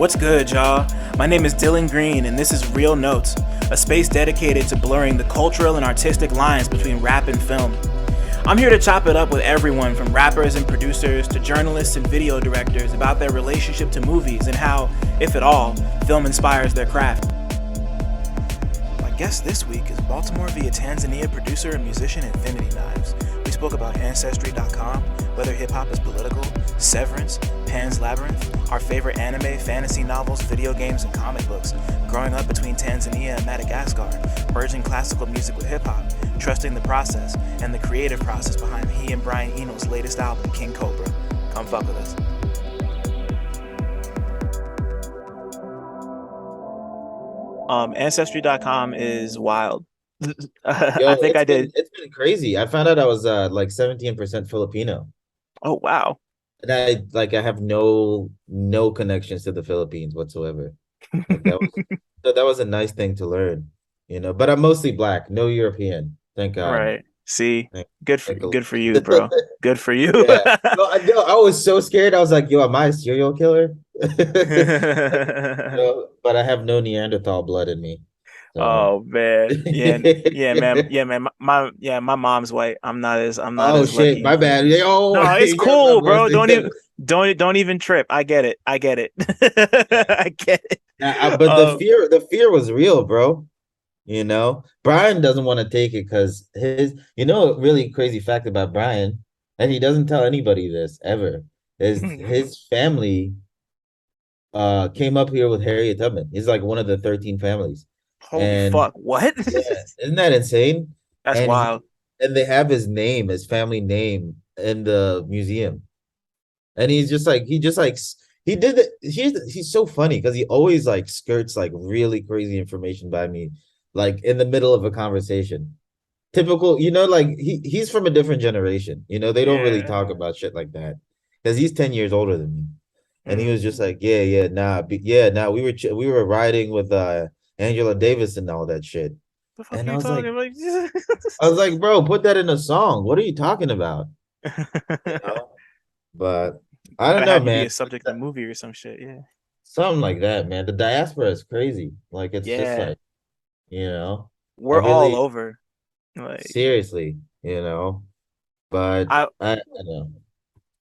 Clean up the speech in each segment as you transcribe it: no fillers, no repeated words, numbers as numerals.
What's good, y'all? My name is Dylan Green, and this is Real Notes, a space dedicated to blurring the cultural and artistic lines between rap and film. I'm here to chop it up with everyone from rappers and producers to journalists and video directors about their relationship to movies and how, if at all, film inspires their craft. My guest this week is Baltimore-via-Tanzania producer and musician Infinity Knives. We spoke about Ancestry.com, whether hip-hop is political, Severance, Pan's Labyrinth, our favorite anime, fantasy novels, video games, and comic books, growing up between Tanzania and Madagascar, merging classical music with hip-hop, trusting the process, and the creative process behind he and Brian Ennals' latest album, King Cobra. Come fuck with us. Ancestry.com is wild. Yo, I think I did. it's been crazy. I found out I was like 17% Filipino. Oh, wow. And I have no connections to the Philippines whatsoever. Like that was a nice thing to learn, But I'm mostly black, no European. Thank God. Right. See, Thank, good for you, bro. Good for you. Yeah. No, I know. I was so scared. I was like, yo, am I a serial killer? But I have no Neanderthal blood in me. So Oh man, yeah, man, my mom's white. I'm not oh as shit, lucky. my bad. Oh, No, it's yeah, cool, my bro. birthday. Don't even trip. I get it. I get it. I get it. But the fear was real, bro. Brian doesn't want to take it because a really crazy fact about Brian, and he doesn't tell anybody this ever, is his family came up here with Harriet Tubman. He's like one of the 13 families. Holy And fuck! What? yeah, isn't that insane? That's And wild. they have his family name in the museum. And he did it. He's so funny because he always like skirts like really crazy information by me, like in the middle of a conversation. Typical, like he's from a different generation. They don't really Yeah. talk about shit like that because he's 10 years older than me. And he Mm. was just like, yeah, nah, we were riding with Angela Davis and all that shit. The fuck are And you talking about? I was like, bro, put that in a song. What are you talking about? You know? But I don't Gotta know, have you be man. a subject of the movie or some shit. Yeah. Something like that, man. The diaspora is crazy. Like it's just Yeah. like, you know, I We're all really over. Like seriously, but I I don't know.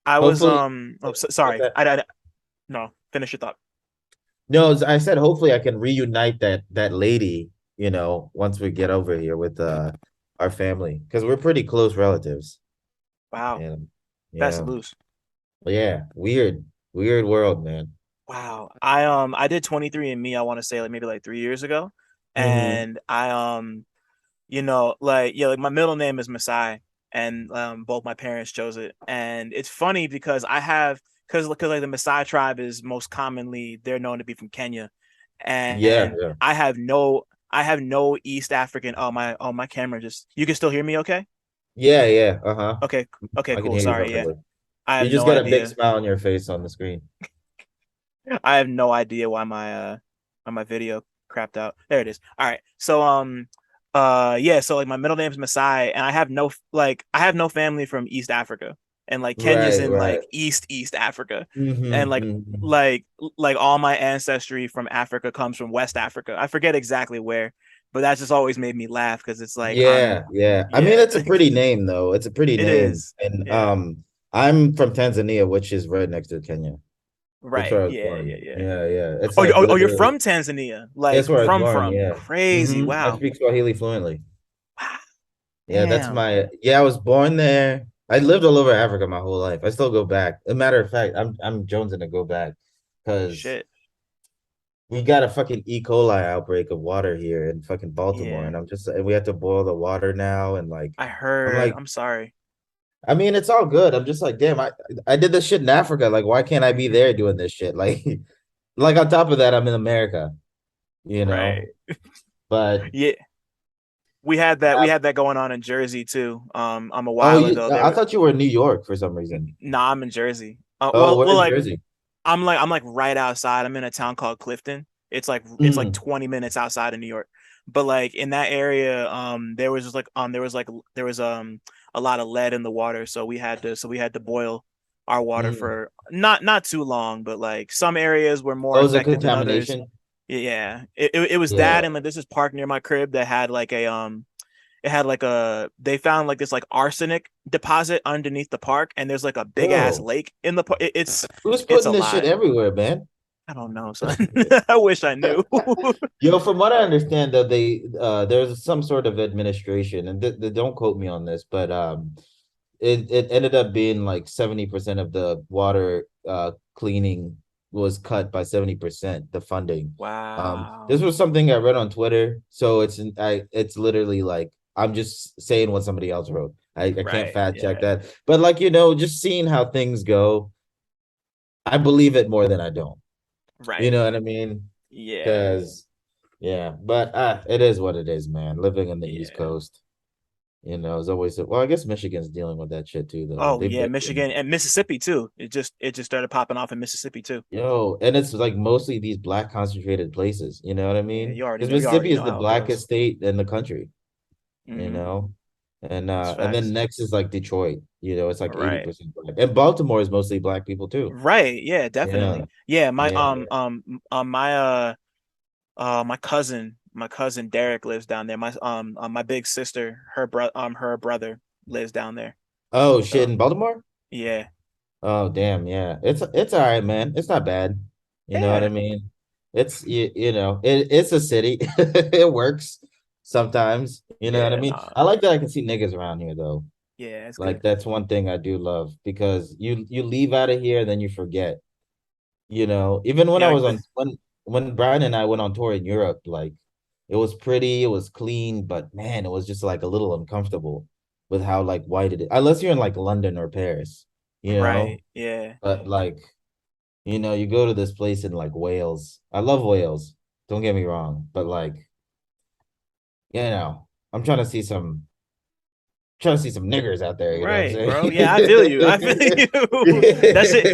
I was Hopefully, what's sorry. that? I no, finish your thought. No, I said hopefully I can reunite that lady, once we get over here with our family because we're pretty close relatives. Wow. And That's yeah, loose. but yeah, weird world, man. Wow. I did 23andMe, I want to say like maybe like 3 years ago. Mm-hmm. And like my middle name is Masai and both my parents chose it. And it's funny because because like the Maasai tribe is most commonly they're known to be from Kenya. Yeah, And yeah, I have no East African. My camera just you can still hear me okay? yeah, yeah. Uh-huh. Okay. Okay, I can cool. hear you Sorry, yeah. perfectly. I You have just no got a big idea. smile on your face on the screen. I have no idea why my video crapped out. There it is. All right. So yeah, so like my middle name is Masai and I have no family from East Africa. And like Kenya's Right, in right. like East Africa. And Mm-hmm, mm-hmm. like all my ancestry from Africa comes from West Africa. I forget exactly where, but that just always made me laugh because it's like Yeah, yeah. I mean, yeah, it's a pretty name though. It's a pretty it name. is. And Yeah. I'm from Tanzania, which is right next to Kenya. That's Right. where I was Yeah, yeah, born. yeah. Yeah, yeah. It's Oh, like you're literally from Tanzania. that's Like where I was born, from. yeah. Crazy. I Wow. speak Swahili fluently. Wow. Yeah, Damn. I was born there. I lived all over Africa my whole life. I still go back. A matter of fact, I'm jonesing to go back because Shit. we got a fucking E. coli outbreak of water here in fucking Baltimore, Yeah. and we have to boil the water now, and like, I I'm heard. like, I'm sorry. I mean, it's all good. I'm just like, damn, I did this shit in Africa. Like, why can't I be there doing this shit? Like, like on top of that, I'm in America, you Right. know. But Yeah. We had that going on in Jersey too. A oh, while ago. I thought you were in New York for some reason. Nah, I'm in Jersey. Oh, we're in Jersey. I'm like right outside. I'm in a town called Clifton. It's like Mm, 20 minutes outside of New York. But like in that area, there was a lot of lead in the water, so we had to boil our water Mm. for not too long, but like some areas were more Oh, is it affected than others. contamination? Yeah, it was that, Yeah. and like this is park near my crib that had like a it had like a they found like this like arsenic deposit underneath the park, and there's like a big ass Oh, lake in the park. who's It's a putting this shit lot. everywhere, man? I don't know, son. I wish I knew. Yo, from what I understand, though, there's some sort of administration, and don't quote me on this, but it ended up being like 70% of the water cleaning was cut by 70%, the funding. This Wow. was something I read on Twitter, so it's literally like I'm just saying what somebody else wrote. I can't Right. fact check Yeah. that, but like just seeing how things go, I believe it more than I don't. You Right. know what I mean? Yeah. Because yeah, but it is what it is, man. Living in the East Yeah. Coast, is always well. I guess Michigan's dealing with that shit too, though. Oh They've yeah, been Michigan and Mississippi too. It just started popping off in Mississippi too. and it's like mostly these black concentrated places. You know what I Yeah, mean? you already Because know. You Mississippi already is know the how it goes. blackest state in the country. You Mm-hmm. know, That's and then facts. next is like Detroit. It's like eighty Right. percent black, and Baltimore is mostly black people too. Right. Yeah, Yeah, definitely. Yeah, yeah. my cousin Derek lives down there. My big sister, her brother lives down there. Oh shit, So in Baltimore. yeah. Oh damn, yeah. It's all right, man. It's not bad. You know what I Yeah. mean? It's a city. It works sometimes. You know what I Yeah, mean? nah. I like that I can see niggas around here though. Yeah, it's Like good. that's one thing I do love because you leave out of here and then you forget. Even when Yeah, I like was on when Brian and I went on tour in Europe, like it was pretty, it was clean, but man, it was just like a little uncomfortable with how like white it is. Unless you're in like London or Paris, you know. right. Yeah. But like, you go to this place in like Wales. I love Wales. Don't get me wrong, but like, I'm trying to see some niggers out there, you know what I'm Right, saying? bro. Yeah, I feel you. I feel you.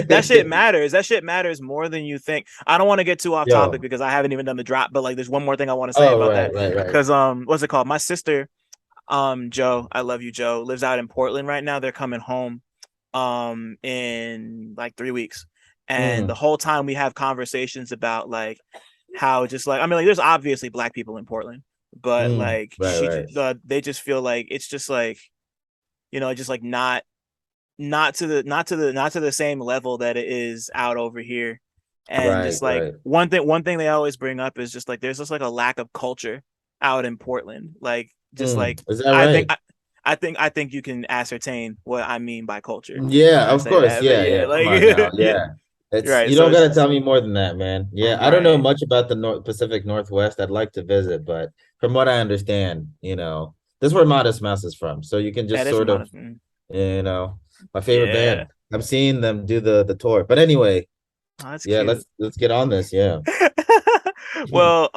That shit matters. That shit matters more than you think. I don't want to get too off topic Yo. because I haven't even done the drop, but like there's one more thing I want to say Oh, about right, that. right, right. Cause what's it called? My sister, Joe, I love you, Joe, lives out in Portland right now. They're coming home in like 3 weeks. And the Mm, whole time we have conversations about like how just like I mean like there's obviously black people in Portland, but like right, right. they just feel like it's just like just like not to the same level that it is out over here. And Right, just like right. one thing they always bring up is just like there's just like a lack of culture out in Portland. Like just like Is that I think right? I think you can ascertain what I mean by culture Yeah, when I of say course. that. But Yeah, yeah, yeah. Come like on now. yeah, Yeah. It's right. you So don't gotta it's tell me more than that, man. Yeah, I don't know right. much about the North Pacific Northwest. I'd like to visit, but from what I understand, this is where Modest Mouse is from. So you can That just is sort of, modest. my favorite Yeah. band. I'm seeing them do the tour. But anyway, Oh, that's yeah, cute. let's get on this. Yeah. Well,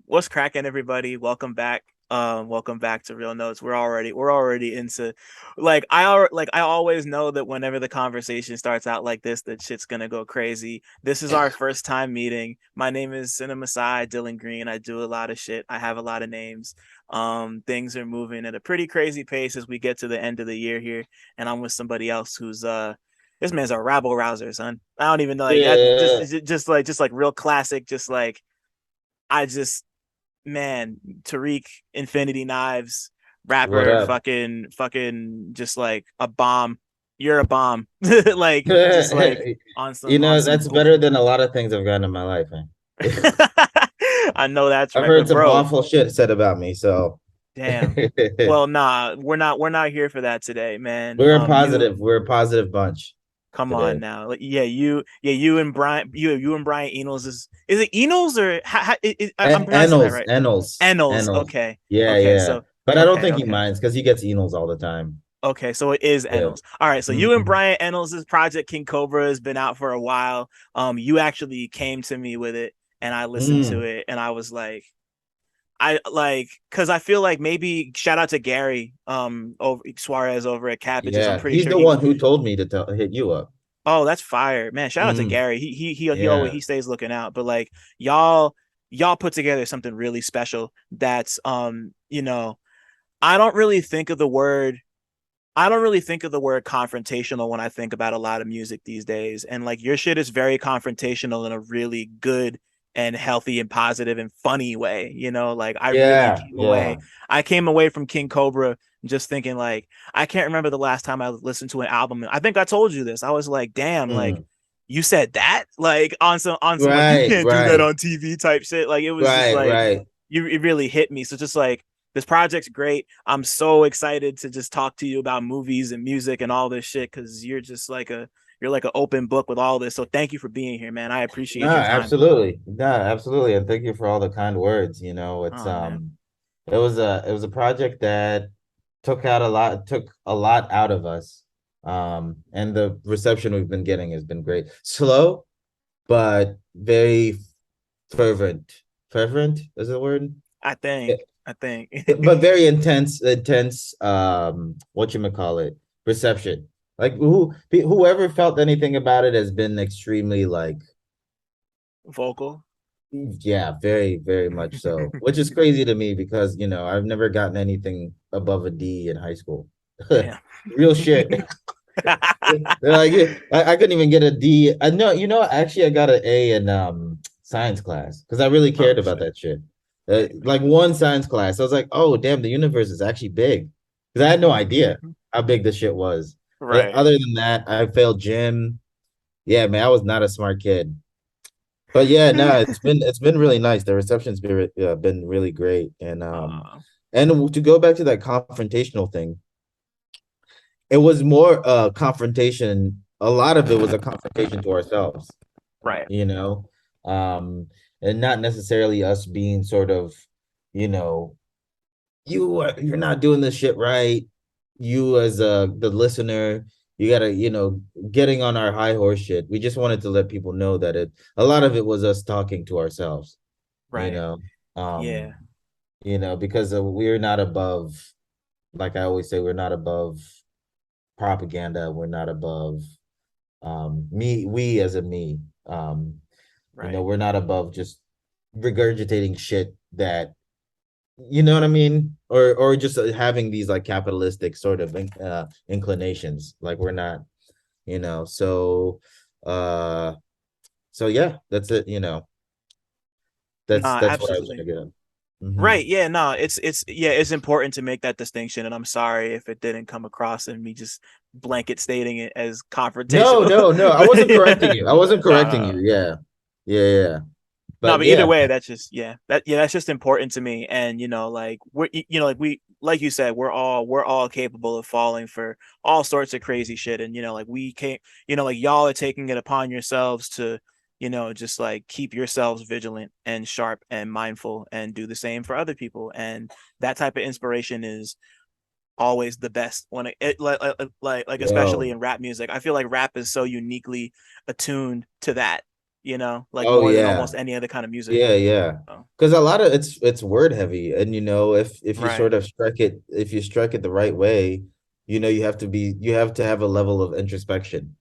what's cracking, everybody? Welcome back to Real Notes. We're already into, I always know that whenever the conversation starts out like this, that shit's gonna go crazy. This is our first time meeting. My name is CineMasai, Dylan Green. I do a lot of shit. I have a lot of names. Things are moving at a pretty crazy pace as we get to the end of the year here, and I'm with somebody else who's this man's a rabble rouser, son. I don't even know, like that. Yeah. Just like real classic. Just like I just man, Tariq Infinity Knives What rapper, up? fucking, just like a bomb. You're a bomb. Like just like on some That's bull. better than a lot of things I've gotten in my life, man. I know that's I've right, heard but some bro, awful shit said about me, so damn. Well, nah, we're not here for that today, man. we're a positive bunch Come on today. now. Like, you and Brian, you and Brian Ennals is it Ennals or I'm pronouncing that right? Ennals. Ennals. Okay. Yeah, Okay. yeah. So But I don't okay, think he okay. minds because he gets Ennals all the time. Okay, so it is Yeah. Ennals. All right, so you and Mhm. Brian Ennals' project King Cobra has been out for a while. You actually came to me with it, and I listened to Mm. it, and I was like, because I feel like maybe shout out to Gary, over Suarez over at Cabbages. I'm Yeah, pretty he's sure the he. one who told me to hit you up. Oh, that's fire, man! Shout out to Mm. Gary. He Yeah. stays looking out. But like y'all put together something really special. That's I don't really think of the word. I don't really think of the word confrontational when I think about a lot of music these days. And like your shit is very confrontational in a really good and healthy and positive and funny way. You know, like Yeah, yeah. I came away from King Cobra just thinking like, I can't remember the last time I listened to an album. I think I told you this. I was like, damn, like Mm. you said that like on some like you Right, can't do that right, on TV type shit. Like it was just right, like right. it really hit me. So just like this project's great. I'm so excited to just talk to you about movies and music and all this shit because you're like an open book with all this. So thank you for being here, man. I No, appreciate your time. absolutely. No, absolutely. And thank you for all the kind words. It's Oh man. it was a project that took a lot out of us. And the reception we've been getting has been great. Slow, but very fervent. Fervent is the word? Yeah, I think. but very intense whatchamacallit reception. Like whoever felt anything about it has been extremely like, Vocal. yeah, very, very much so. Which is crazy to me because I've never gotten anything above a D in high school. Damn. Real shit. They're like, I couldn't even get a D. I know, actually I got an A in science class because I really cared Oh about shit. that shit. Hey Like man. one science class, I was like, oh damn, the universe is actually big. Because I had no idea how big the shit was. Right. Other than that, I failed gym. Yeah, man, I was not a smart kid. But yeah, no, it's been really nice. The reception's been really great, uh, and to go back to that confrontational thing, it was more confrontation. A lot of it was a confrontation to ourselves, right. you know, um, and not necessarily us being sort of, you know, you're not doing this shit right. You as the listener, you gotta, getting on our high horse shit. We just wanted to let people know that a lot of it was us talking to ourselves, you Right. know, um, Yeah. because we're not above, like I always say, we're not above propaganda. We're not above we as a me. Right. We're not above just regurgitating shit that, you know what I mean? Or just having these like capitalistic sort of inclinations. Like we're not, you know. Uh so yeah, that's it, Nah, that's what I was absolutely. trying to get at. Hmm. Right. Yeah, no, it's yeah, it's important to make that distinction. And I'm sorry if it didn't come across and me just blanket stating it as No, confrontational. no, no. I But wasn't correcting yeah. you. I wasn't No, correcting no. you. Yeah. Yeah, yeah. No, But but either yeah, way, that's just that's just important to me. And like like we like you said, we're all capable of falling for all sorts of crazy shit. And like we can't, like y'all are taking it upon yourselves to, just like keep yourselves vigilant and sharp and mindful and do the same for other people. And that type of inspiration is always the best when like especially yo. in rap music. I feel like rap is so uniquely attuned to that, like Oh more than yeah. almost any other kind of music. Yeah, yeah. So, Because a lot of it's word heavy, and if you right, sort of strike it the right way, you have to have a level of introspection.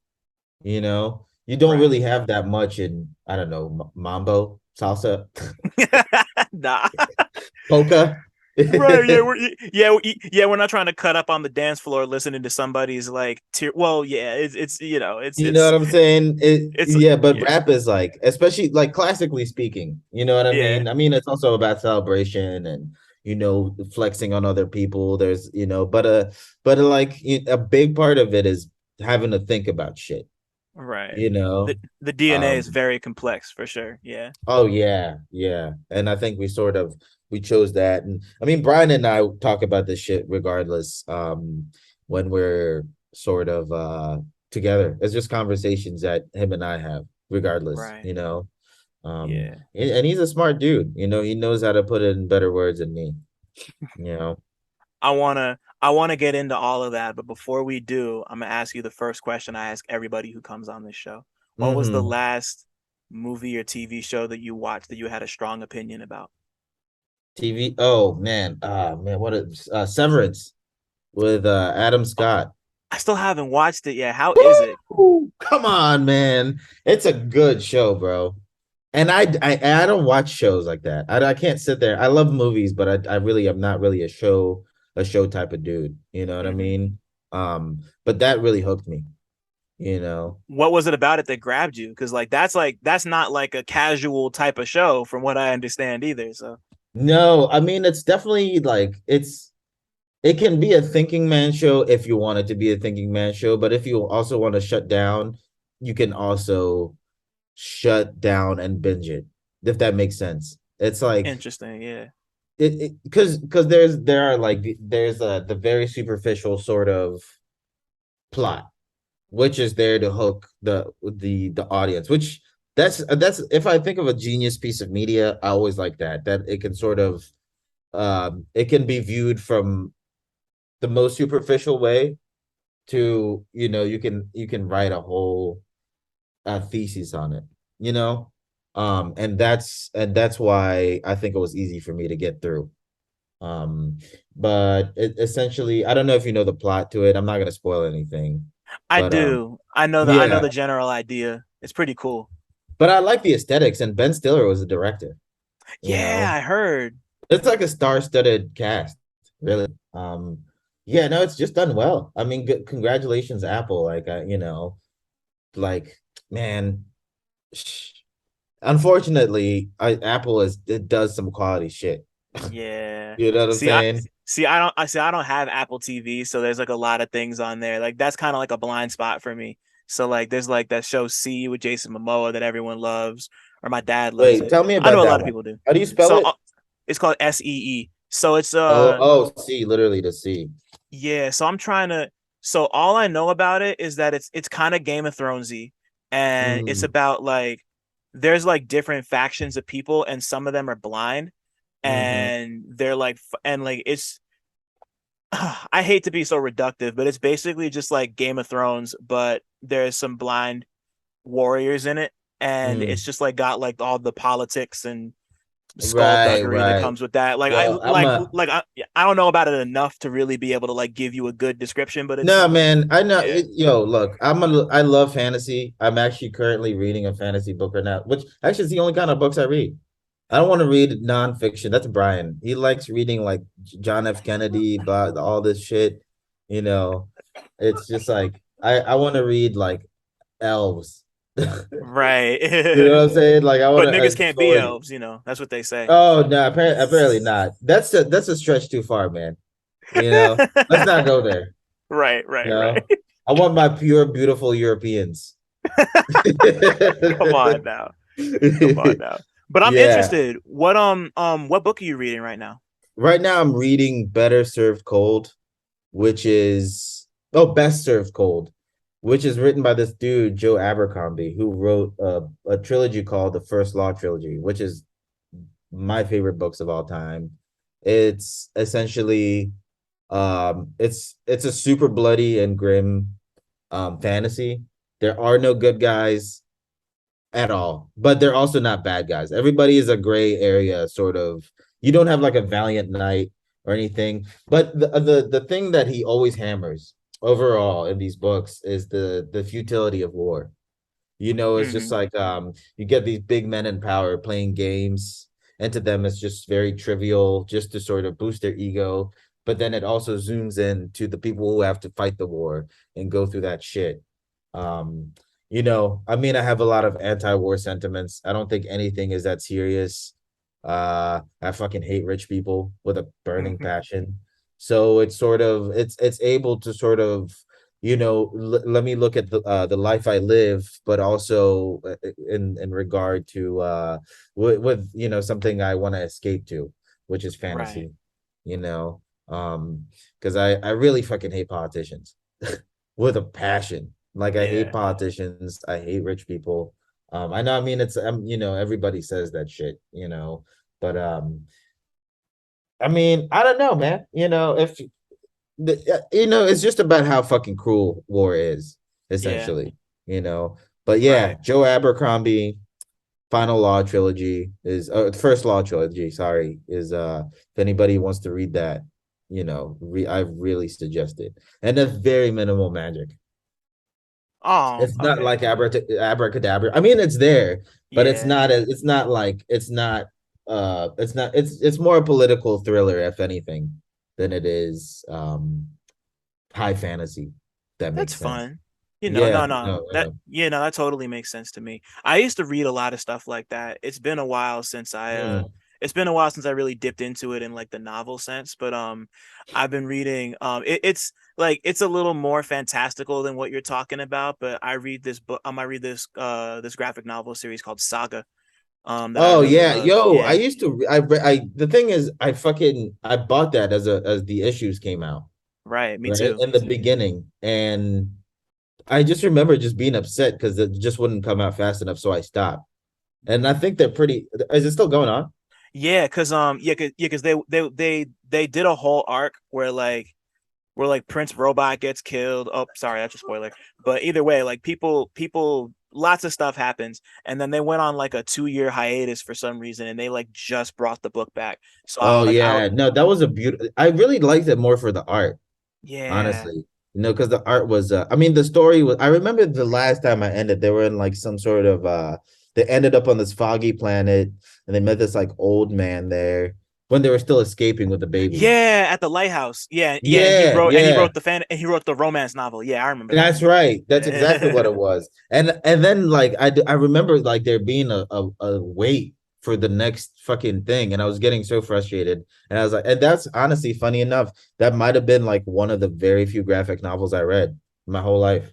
You don't right. really have that much in, I don't know, mambo, salsa, Nah. polka. Right, yeah, yeah, we're not trying to cut up on the dance floor listening to somebody's like tear. Well, yeah, it's You know what I'm saying? it's Yeah, but yeah, rap is like, especially like classically speaking, you know what I yeah, mean? I mean, it's also about celebration and flexing on other people. There's, like a big part of it is having to think about shit, right. you know? The DNA is Um, very complex for sure. Yeah, oh yeah, yeah. And I think we chose that. And I mean, Brian and I talk about this shit regardless, when we're sort of together. It's just conversations that him and I have, regardless, right. Yeah. and he's a smart dude, he knows how to put it in better words than me, you know. I wanna get into all of that, but before we do, I'm gonna ask you the first question I ask everybody who comes on this show. What was the Hmm. last movie or TV show that you watched that you had a strong opinion about? TV. Oh man. Man, what is Severance with Adam Scott. I still haven't watched it yet. How is it? Woo! Come on, man. It's a good show, bro. And I don't watch shows like that. I can't sit there. I love movies, but I really am not really a show type of dude. You know what I Hmm. mean? But that really hooked me, you know. What was it about it that grabbed you? Because like that's not like a casual type of show, from what I understand either. So No, I mean it's definitely like it can be a thinking man show if you want it to be a thinking man show, but if you also want to shut down, you can also shut down and binge it, if that makes sense. It's like interesting, yeah. it because there are like there's the very superficial sort of plot, which is there to hook the audience, which that's if I think of a genius piece of media, I always like that it can sort of it can be viewed from the most superficial way to, you know, you can write a whole thesis on it, you know. And that's why I think it was easy for me to get through. um but essentially, I don't know if you know the plot to it. I'm not going to spoil anything, I but do. I know yeah, the general idea. It's pretty cool. but I like the aesthetics, and Ben Stiller was the director, you Yeah, know. I heard. It's like a star-studded cast, really. Yeah, no, it's just done well. I mean, congratulations, Apple. Like, you know, like, man, unfortunately, Apple is it does some quality shit. Yeah. You know what I'm See, I saying? see I don't have Apple TV, so there's like a lot of things on there. Like that's kind of like a blind spot for me. So like there's like that show C with Jason Momoa that everyone loves, or my dad loves Wait, it. tell me I about know a lot that of one. people do. How do you spell So it? it's called SEE. So it's Oh, see, literally to see. yeah, so I'm trying to. So all I know about it is that it's kind of Game of Thronesy, and it's Mm, about like there's like different factions of people, and some of them are blind, mm-hmm. and they're like, and like it's. I hate to be so reductive, but it's basically just like Game of Thrones, but there's some blind warriors in it, and it's Mm. just like got like all the politics and Right, skullduggery that right. comes with that. Like Well, I'm a I don't know about it enough to really be able to like give you a good description, but it's no man. I know yeah. yo, look, I love fantasy. I'm actually currently reading a fantasy book right now, which actually is the only kind of books I read. I don't want to read nonfiction. That's Brian. He likes reading like John F. Kennedy, but all this shit, you know. It's just like I want to read like elves. Right. You know what I'm saying? Like I want But to niggas can't be sword. elves, you know. That's what they say. Oh no, apparently not. That's a stretch too far, man. You know, let's not go there. Right, You right, right. know, I want my pure, beautiful Europeans. Come on now. Come on now. But I'm Yeah. interested. What book are you reading right now? Right now, I'm reading Better Served Cold, which is Best Served Cold, which is written by this dude Joe Abercrombie, who wrote a trilogy called the First Law Trilogy, which is my favorite books of all time. It's essentially it's a super bloody and grim fantasy. There are no good guys at all, but they're also not bad guys. Everybody is a gray area sort of. You don't have like a valiant knight or anything, but the thing that he always hammers overall in these books is the futility of war. You know, it's just Hmm. like you get these big men in power playing games, and to them it's just very trivial just to sort of boost their ego. But then it also zooms in to the people who have to fight the war and go through that shit. Um, you know, I mean, I have a lot of anti-war sentiments. I don't think anything is that serious. I fucking hate rich people with a burning passion. So it's sort of it's able to sort of, you know, let me look at the life I live, but also in regard to with you know something I want to escape to, which is Right. fantasy, you know, because I really fucking hate politicians with a passion. Like I hate Yeah. politicians, I hate rich people. I know, I mean, it's you know, everybody says that shit, you know, but I mean, I don't know, man. You know, if you know, it's just about how fucking cruel war is, Yeah. essentially, you know. But yeah, Right. Joe Abercrombie, Final Law Trilogy is First Law Trilogy, sorry, is if anybody wants to read that, you know, I really suggest it. And that's very minimal magic. Oh, It's not okay. like abracadabra. I mean, it's there, but Yeah, yeah. it's not like it's not it's more a political thriller, if anything, than it is high fantasy. That That's makes sense. fun. Yeah, No, no, that yeah, no, that totally makes sense to me. I used to read a lot of stuff like that. It's been a while since I really dipped into it in like the novel sense, but I've been reading it's like it's a little more fantastical than what you're talking about, but I read this graphic novel series called Saga that I Oh really yeah, love. yo, I Yeah, used to I the thing is I bought that as the issues came out, right, me right? too. In Me the too. beginning. And I just remember just being upset because it just wouldn't come out fast enough, so I stopped. And I think they're pretty, is it still going on? Cause they did a whole arc where like Prince Robot gets killed. Oh, sorry, that's a spoiler. But either way, like lots of stuff happens, and then they went on like a 2 year hiatus for some reason, and they like just brought the book back. So Oh yeah, no, that was a beautiful. I really liked it more for the art, yeah, honestly. Because the art was I mean the story was, I remember the last time I ended, they were in like some sort of they ended up on this foggy planet and they met this like old man there when they were still escaping with the baby. yeah, at the lighthouse. Yeah, Yeah, and he yeah. wrote he wrote the romance novel. Yeah, I remember That's right. That's exactly what that. it was. And then like I remember like there being a wait for the next fucking thing, and I was getting so frustrated. And I was like, and that's honestly funny enough, that might have been like one of the very few graphic novels I read my whole life.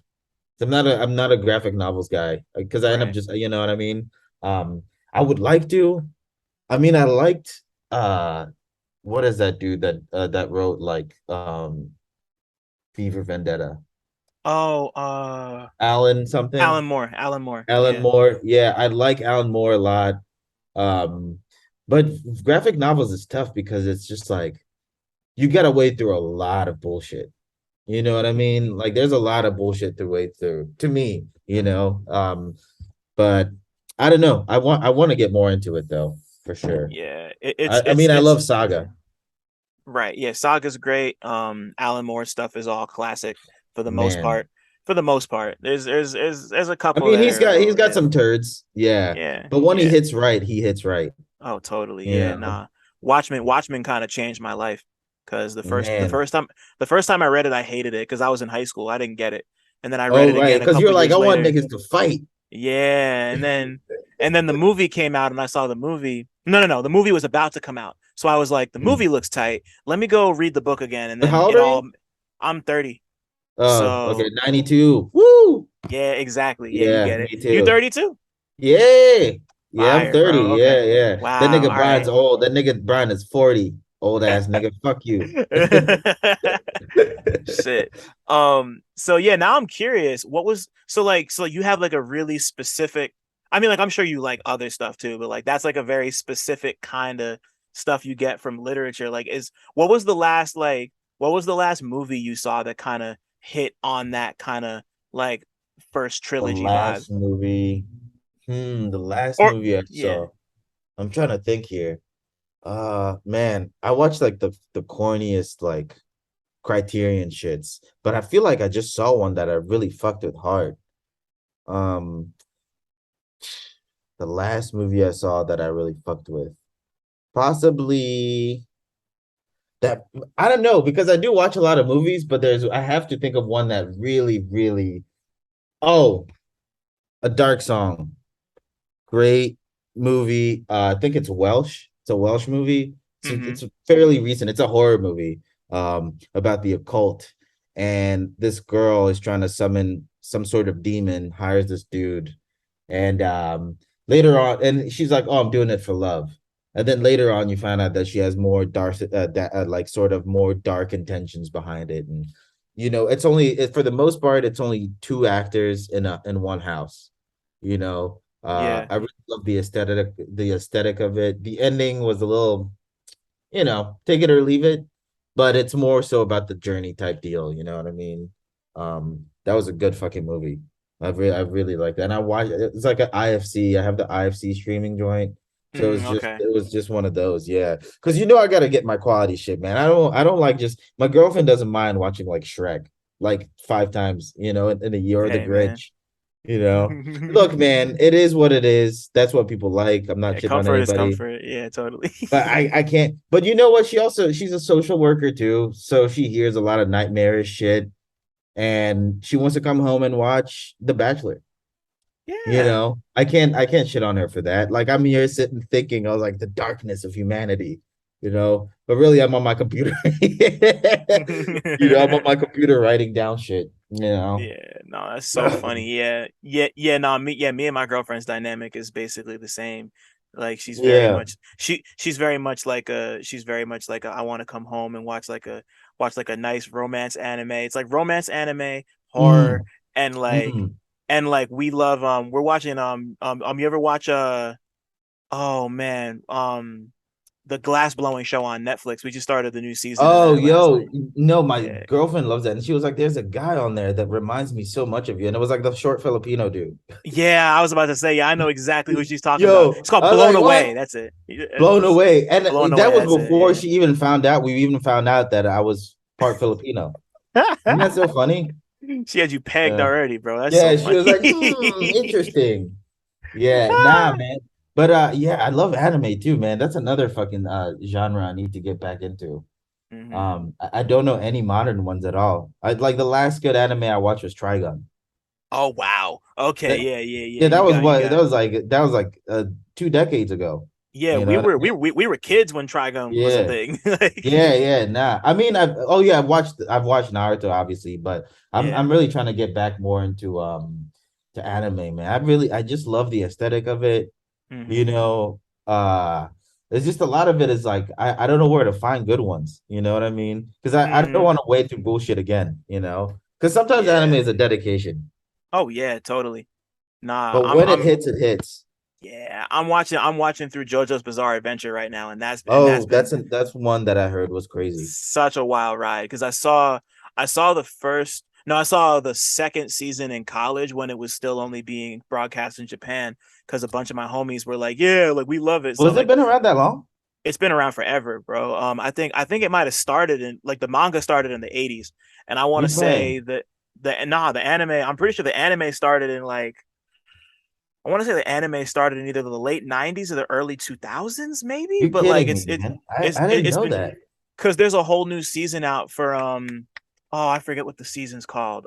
I'm not a graphic novels guy because I end up Right. just, you know what I mean? I would like to. I mean, I liked what is that dude that wrote like Fever Vendetta? Oh, Alan something. Alan Moore. Alan Yeah. Moore. Yeah, I like Alan Moore a lot. Um, but graphic novels is tough because it's just like you gotta wade through a lot of bullshit. You know what I mean? Like there's a lot of bullshit to wade through to me, you know. But I don't know. I want to get more into it though, for sure. Yeah, I mean I love yeah. Saga. Right. Yeah, Saga's great. Alan Moore stuff is all classic for the most Man. part. For the most part. There's a I couple mean that are a he's little got yeah. some turds. Yeah. Yeah. But when he Yeah. hits right, he hits right. Oh, totally. You Yeah. know, Nah. Watchmen kind of changed my life because man. the first time I read it, I hated it because I was in high school. I didn't get it. And then I read Oh it right. again a Because you're couple like, years I want later. niggas to fight. Yeah, and then the movie came out and I saw the movie. No. The movie was about to come out. So I was like, the Hmm. movie looks tight. Let me go read the book again. And then How old it are all you? I'm 30. Oh, okay, So 92. Woo! yeah, exactly. Yeah, you Yeah, get it. me You too. 32? Yeah. Yeah, I'm Fire, 30. bro. Yeah, Okay. yeah. That Wow. nigga All Brian's right. old. That nigga Brian is 40. Old ass nigga. Fuck you. Shit. So yeah, now I'm curious. What was so you have like a really specific I mean like I'm sure you like other stuff too, but like that's like a very specific kind of stuff you get from literature. Like is what was the last movie you saw that kind of hit on that kind of like first The trilogy vibe? last movie. The last Or movie I yeah. saw. I'm trying to think here. Man, I watched like the corniest like Criterion shits, but I feel like I just saw one that I really fucked with hard. Um, the last movie I saw that I really fucked with, possibly that, I don't know, because I do watch a lot of movies, but I have to think of one that really, really, oh, A Dark Song. Great movie. I think it's Welsh. It's a Welsh movie. Mm-hmm. It's fairly recent. It's a horror movie about the occult. And this girl is trying to summon some sort of demon, hires this dude. And later on, and she's like, "Oh, I'm doing it for love." And then later on, you find out that she has more dark, like sort of more dark intentions behind it. And for the most part, it's only two actors in one house. You know, Yeah. I really love the aesthetic of it. The ending was a little, take it or leave it, but it's more so about the journey type deal. You know what I mean? That was a good fucking movie. I really like that. And I watched it's like an IFC. I have the IFC streaming joint. So Okay. it was just one of those, yeah. Because I gotta get my quality shit, man. I don't like just my girlfriend doesn't mind watching like Shrek like 5 times, in a year, or the Hey man. Grinch. You know, look, man, it is what it is. That's what people like. I'm not Yeah, shitting on comfort is anybody, comfort. Yeah, totally. but I can't. But you know what? She's a social worker too, so she hears a lot of nightmarish shit, and she wants to come home and watch The Bachelor. You Yeah. know, I can't shit on her for that. Like I'm here sitting thinking, I was like the darkness of humanity, but really I'm on my computer. I'm on my computer writing down shit, Yeah, no, that's so funny. Yeah, yeah, yeah. No, me and my girlfriend's dynamic is basically the same. Like Yeah. she's very much like a, I want to come home and watch like a nice romance anime. It's like romance anime, horror, Mm, and mm. we love we're watching you ever watch oh man the glass blowing show on Netflix. We just started the new season of Oh, that last yo, night. no, my Yeah. girlfriend loves that. And she was like, there's a guy on there that reminds me so much of you. And it was like the short Filipino dude. Yeah, I was about to say, yeah, I know exactly who she's talking about. Yo, It's called I was Blown like, Away. what? That's it. Blown away. And Blown Away, that was that's it. before Yeah. she even found out. We even found out that I was part Filipino. Isn't that so funny? She had you pegged Yeah. already, bro. That's so Yeah, she funny. was like, interesting. Yeah, nah, man. But yeah, I love anime too, man. That's another fucking genre I need to get back into. hmm I don't know any modern ones at all. I like the last good anime I watched was Trigun. Oh wow. Okay, That, yeah, yeah, yeah. yeah, that was You what got. that was like 2 decades ago. Yeah, You know what I mean? we were kids when Trigun was a Yeah. thing. Like, Yeah, nah. I mean, I've watched Naruto obviously, but I'm yeah. really trying to get back more into to anime, man. I just love the aesthetic of it, you hmm know. It's just a lot of it is like I don't know where to find good ones, you know what I mean? Because I don't hmm want to wade through bullshit again, you know. Because sometimes anime Yeah. is a dedication, Oh yeah, totally. Nah, but when it hits, it hits. yeah, I'm watching through JoJo's Bizarre Adventure right now, and that's Oh, been that's one that I heard was crazy. such a wild ride because I saw the first no I saw the second season in college when it was still only being broadcast in Japan because a bunch of my homies were like, yeah, like we love it. So Was it like been around that long? it's been around forever, bro. I think it might have started in like the manga started in the 80s, and I want You to say playing? that the anime, I'm pretty sure the anime started in like I want to say the anime started in either the late 90s or the early 2000s maybe, You're but like kidding me, man. I didn't it's know been that. because there's a whole new season out for oh I forget what the season's called.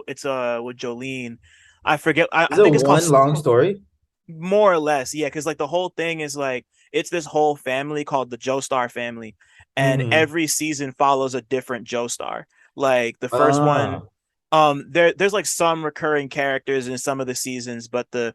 It's with Jolene. I forget. Is I it think it's called one long story? more or less, yeah, because like the whole thing is like it's this whole family called the Joestar family, and Mm-hmm. every season follows a different Joestar. Like the first one, Ah, there's like some recurring characters in some of the seasons, but the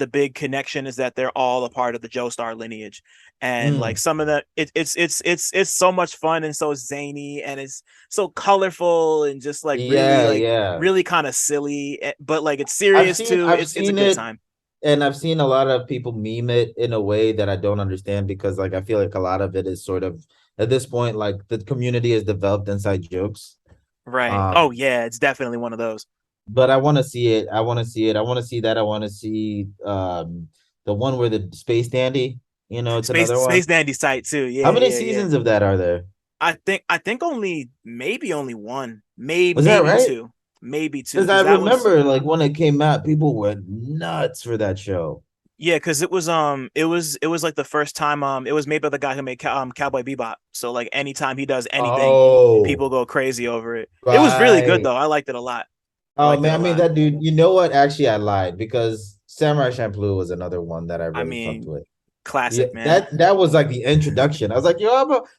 big connection is that they're all a part of the Joestar lineage, and like mm. some of the it's so much fun and so zany and it's so colorful and just Yeah, yeah. really kind of silly, but like it's I've serious seen too. I've It's a seen good it, time. and I've seen a lot of people meme it in a way that I don't understand because like I feel like a lot of it is sort of at this point like the community has developed inside jokes. Right. Um, Oh yeah, it's definitely one of those. but I want to see it. I want to see it. I want to see that. I want to see the one where the space dandy, it's another one. Space Dandy site too. How Yeah, many yeah, yeah. seasons of that are there? I think only maybe only one, maybe Was that right? maybe two, Because I because that was remember like when it came out, people went nuts for that show. yeah, because it was like the first time it was made by the guy who made Cowboy Bebop. So like anytime he does anything, Oh, people go crazy over it. It was really good right. though. I liked it a lot. I Oh liked it man, I a mean lot. that dude. You know what? Actually, I lied because Samurai Champloo was another one that I I really fucked mean, with. Yeah, classic man. that was like the introduction. I was like,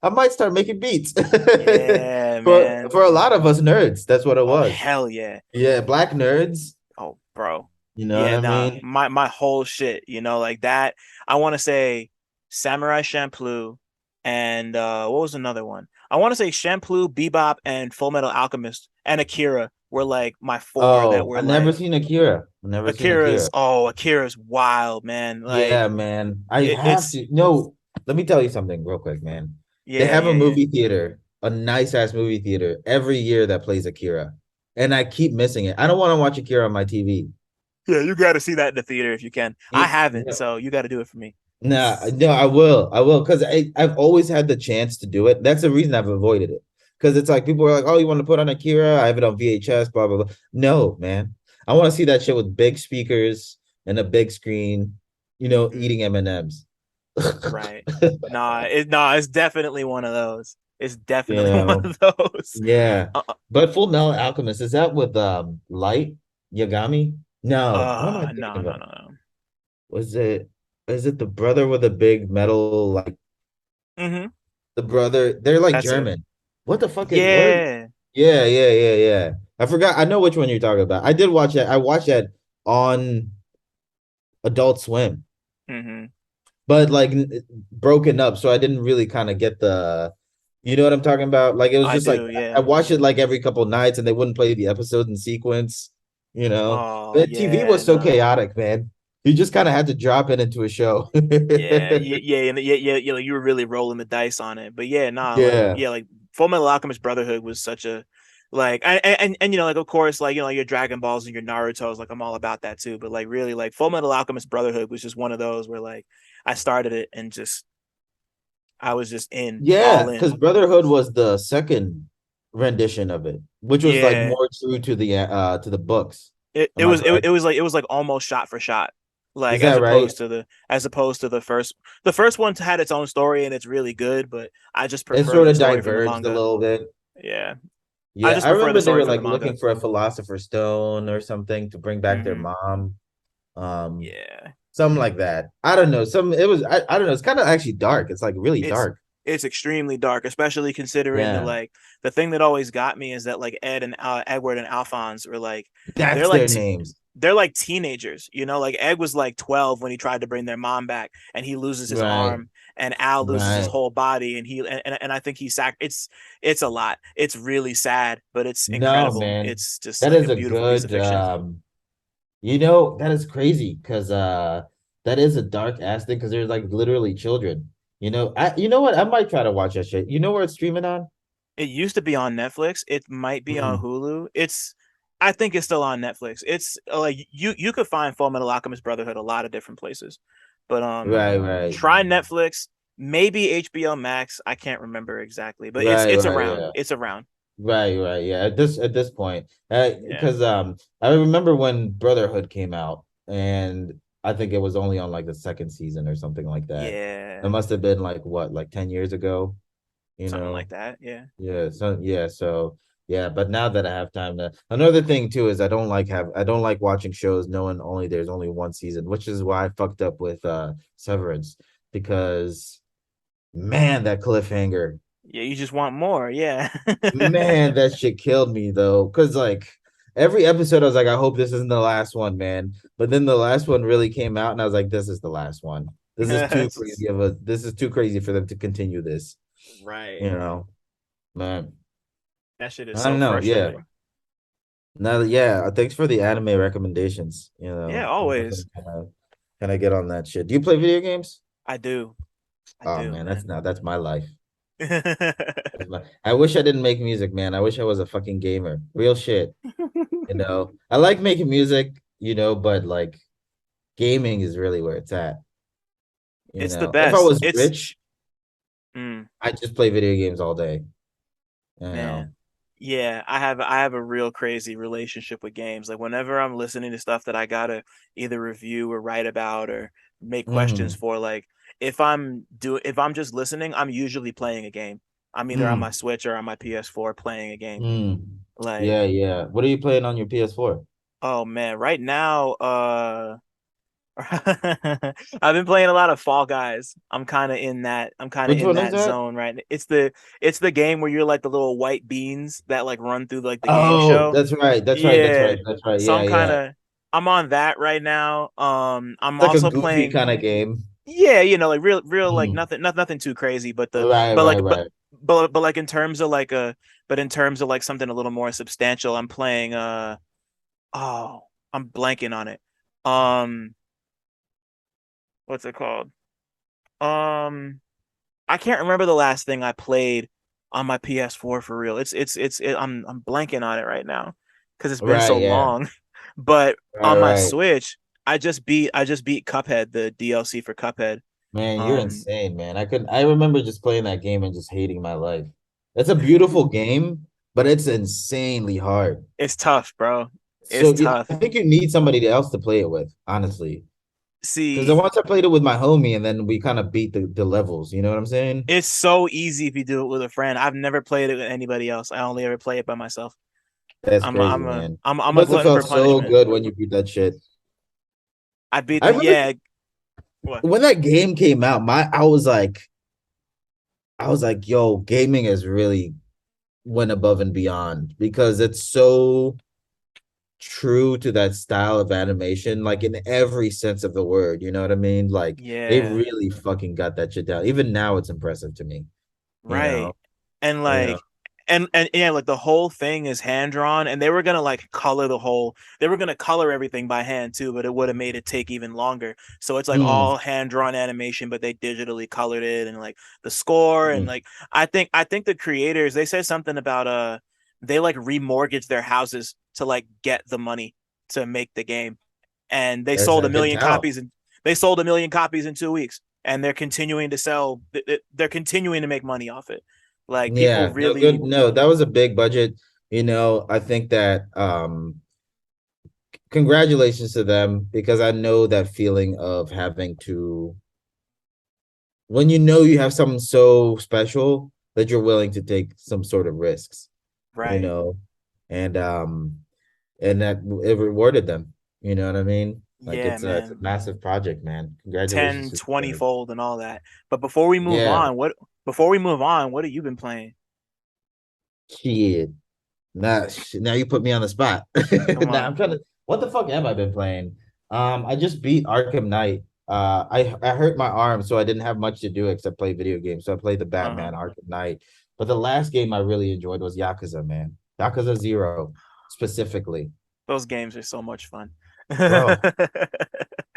I might start making beats Yeah, for man. for a lot of us nerds. That's what it Oh was. hell yeah. Yeah, black nerds. Oh, bro. You know what Yeah, I nah. mean? My whole shit, like that. I want to say Samurai Champloo and what was another one? I want to say Champloo, Bebop, and Full Metal Alchemist and Akira were like my four that Oh, were I never like seen Akira. I never seen Akira. Akira's wild, man. Yeah, Like man. I have it's to. No, let me tell you something real quick, man. They yeah, have a yeah, yeah. movie theater, a nice ass movie theater every year that plays Akira. And I keep missing it. I don't want to watch Akira on my TV. Yeah, you got to see that in the theater if you can. I haven't, No, so you got to do it for me. no, I will. I will because I've always had the chance to do it. That's the reason I've avoided it. Because it's like people are like, oh, you want to put on Akira? I have it on VHS, blah, blah, blah. No, man. I want to see that shit with big speakers and a big screen, Hmm. eating M&Ms. Right. It's definitely one of those. It's You definitely one know, of those. yeah. Uh, But Full Metal Alchemist, is that with Light Yagami? No, what am I thinking no, no, about? no, no. Was it is it the brother with a big metal like Hmm. the brother? They're like That's it. German. What the fuck is what is Yeah. Yeah, yeah, yeah, yeah. I forgot. I know which one you're talking about. I did watch it. I watched that on Adult Swim, Hmm. but like broken up, so I didn't really kind of get you know what I'm talking about? Like it was I just like do. I Yeah. watched it like every couple nights, and they wouldn't play the episode in sequence, you know. Oh But TV yeah. was so No. chaotic, man. You just kind of had to drop it into a show. Yeah, yeah. Like, you were really rolling the dice on it, but yeah, nah, like Yeah. yeah, like Full Metal Alchemist Brotherhood was such a like, and like of course, like your Dragon Balls and your Naruto's, like I'm all about that too. But like really, like Full Metal Alchemist Brotherhood was just one of those where like I started it and just I was just Yeah, all because in. Brotherhood was the second rendition of it, which was like Yeah, more true to the books. it, it Am I was it, correct? it was like almost shot for shot, Is like that right? as opposed to the first one had its own story and it's really good, but I just It prefer sort the of story from the diverged a manga. little bit. Yeah, I Yeah, just I prefer the remember they story were from the like manga. looking for a philosopher's stone or something to bring back their Hmm. mom. Um, Yeah, something like that. I don't know. I don't know. It's kind of actually dark. It's like really it's dark. it's extremely dark, especially considering that Yeah. like the thing that always got me is that like Edward and Alphonse were like they're That's like their t- names. they're like teenagers, like Ed was like 12 when he tried to bring their mom back and he loses his Right. arm and Al loses his Right. whole body and I think it's a lot. It's really sad, but it's No, incredible. man. It's just That like is a a beautiful piece of good fiction. that is crazy because that is a dark ass thing because there's like literally children. You know what? I might try to watch that shit. You know where it's streaming on? It used to be on Netflix. It might be on Mm. Hulu. I think it's still on Netflix. It's like you could find Full Metal Alchemist Brotherhood a lot of different places, but Right, right. try Netflix, maybe HBO Max. I can't remember exactly, but Right, it's right, around. yeah. It's around. Right, right, yeah. At this point, Yeah, because I remember when Brotherhood came out, and I think it was only on like the second season or something like that. It yeah, must have been like what, like 10 years ago, you something like know? that. Yeah. So yeah. But now that I have time to, another thing too is I don't like watching shows knowing only there's only one season, which is why I fucked up with Severance because man, that cliffhanger. Yeah, you just want more. Yeah. Man, that shit killed me though. Cause like every episode I was like, I hope this isn't the last one, man. But then the last one really came out and I was like, this is the last one. This is too crazy for them to continue this, Right. you know. Man. That shit is I so don't know. Yeah. frustrating. Now yeah, thanks for the anime recommendations. Yeah, I'm definitely always. gonna get on that shit. Do you play video games? I do. I Oh do, man, man. that's my life. I wish I didn't make music, man. I wish I was a fucking gamer. Real shit. I like making music, but like gaming is really where it's at. It's the If I best. was It's rich, mm, I'd just play video games all day. You know. Man. Yeah, I have a real crazy relationship with games. Like whenever I'm listening to stuff that I gotta either review or write about or make questions Mm, for, like if I'm just listening, I'm usually playing a game. I'm either on my mm, Switch or on my PS4 playing a game. mm. Like, Yeah, yeah. What are you playing on your PS4? oh man, right now, I've been playing a lot of Fall Guys. I'm kind of Which in one is that that? zone right now. It's the game where you're like the little white beans that like run through like the game Oh, show. that's right. That's right. That's Yeah. right. That's right. So Yeah, yeah. I'm on that right now. I'm It's like a also goofy playing, kind of game. yeah, like real like Mm. nothing too crazy, but the Right, but right, like right. but like in terms of like something a little more substantial, I'm playing oh, I'm blanking on it. Um what's it called? Um, I can't remember the last thing I played on my PS4 for real. I'm blanking on it right now because it's been Right, so yeah. long. But Right, on my right. Switch, I just beat Cuphead, the DLC for Cuphead. Man, you're Um, insane, man. I remember just playing that game and just hating my life. It's a beautiful game, but it's insanely hard. it's tough, bro. So It's yeah, tough. I think you need somebody else to play it with, honestly. Because See, once I played it with my homie, and then we kind of beat the levels. You know what I'm saying? it's so easy if you do it with a friend. I've never played it with anybody else. I only ever play it by myself. That's I'm a, crazy, I'm a man. I'm It a must have glutton for felt so punishment. good when you beat that shit. I beat I the remember yeah. What? when that game came out, I was like, yo, gaming has really went above and beyond because it's so true to that style of animation, like in every sense of the word. You know what I mean? Like they Yeah. really fucking got that shit down. Even now, it's impressive to me. You know, Right. And you know. like and yeah, like the whole thing is hand drawn and they were gonna like color the whole they were gonna color everything by hand too, but it would have made it take even longer. So it's like Mm, all hand drawn animation, but they digitally colored it and like the score and mm. like I think the creators they said something about they like remortgaged their houses to like get the money to make the game. And they Yes, sold a I can million tell. copies and they sold a million copies in 2 weeks and they're continuing to sell they're continuing to make money off it like people Yeah, no really good. No, that was a big budget. I think that congratulations to them because I know that feeling of having to when you know you have something so special that you're willing to take some sort of risks, you right know, and um and that it rewarded them. You know what I mean? Like yeah it's a man massive project, man. Congratulations 10 to 20 them. fold and all that but before we move Yeah, on what have you been playing shit. Now you put me on the spot. come Now on I'm trying to. What the fuck have I been playing? I just beat Arkham Knight. I hurt my arm, so I didn't have much to do except play video games. So I played the uh-huh Batman Arkham Knight. But the last game I really enjoyed was Yakuza, man. Yakuza Zero, specifically, those games are so much fun bro.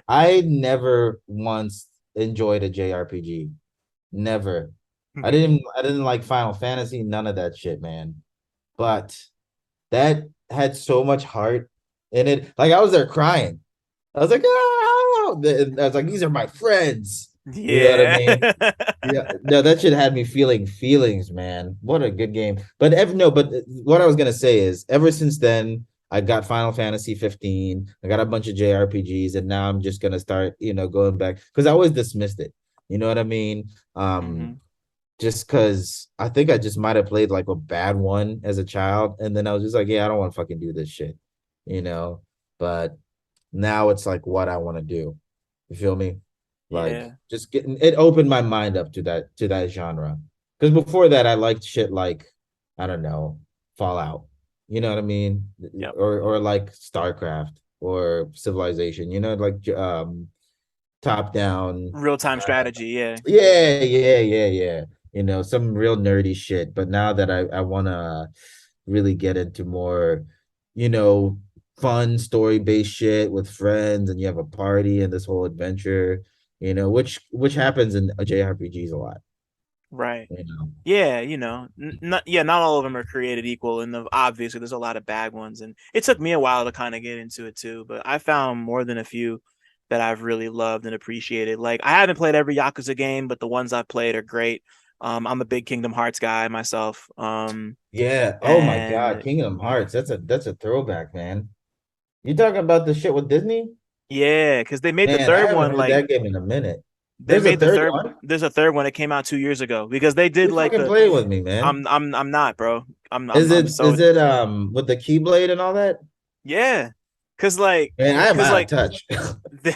I never once enjoyed a JRPG. Never. I didn't like Final Fantasy. None of that shit, man. But that had so much heart in it. Like I was there crying. I was like, oh, I was like, these are my friends. You know what I yeah mean? Yeah, no, that shit had me feeling feelings, man. What a good game. But ever no, but what I was gonna say is ever since then, I got Final Fantasy 15, I got a bunch of JRPGs, and now I'm just gonna start, going back because I always dismissed it. You know what I mean? hmm Just because I think I just might have played like a bad one as a child, and then I was just like, yeah, I don't want to fucking do this shit, you know. But now it's like what I want to do. You feel me? Like yeah just getting it opened my mind up to that genre. Because before that, I liked shit like I don't know Fallout. You know what I mean? yep Or like StarCraft or Civilization. Like top down. real-time uh, strategy yeah yeah, yeah, yeah, yeah. Some real nerdy shit. But now that I want to really get into more, you know, fun story-based shit with friends and you have a party and this whole adventure, which happens in JRPGs a lot, right you know. Yeah, not all of them are created equal, and obviously there's a lot of bad ones. And it took me a while to kind of get into it too, but I found more than a few that I've really loved and appreciated. Like I haven't played every Yakuza game, but the ones I've played are great. I'm a big Kingdom Hearts guy myself. Yeah. Oh my God, And Kingdom Hearts. That's a throwback, man. You talking about the shit with Disney? yeah, because they made the Man, I third haven't one heard like that game in a minute. they There's a made the third third. one. There's a third one that came out 2 years ago because they did You like fucking the. play with me, man. I'm not, bro. Is I'm it so is it with the Keyblade and all that? yeah, cause like Man, I am cause out of like touch.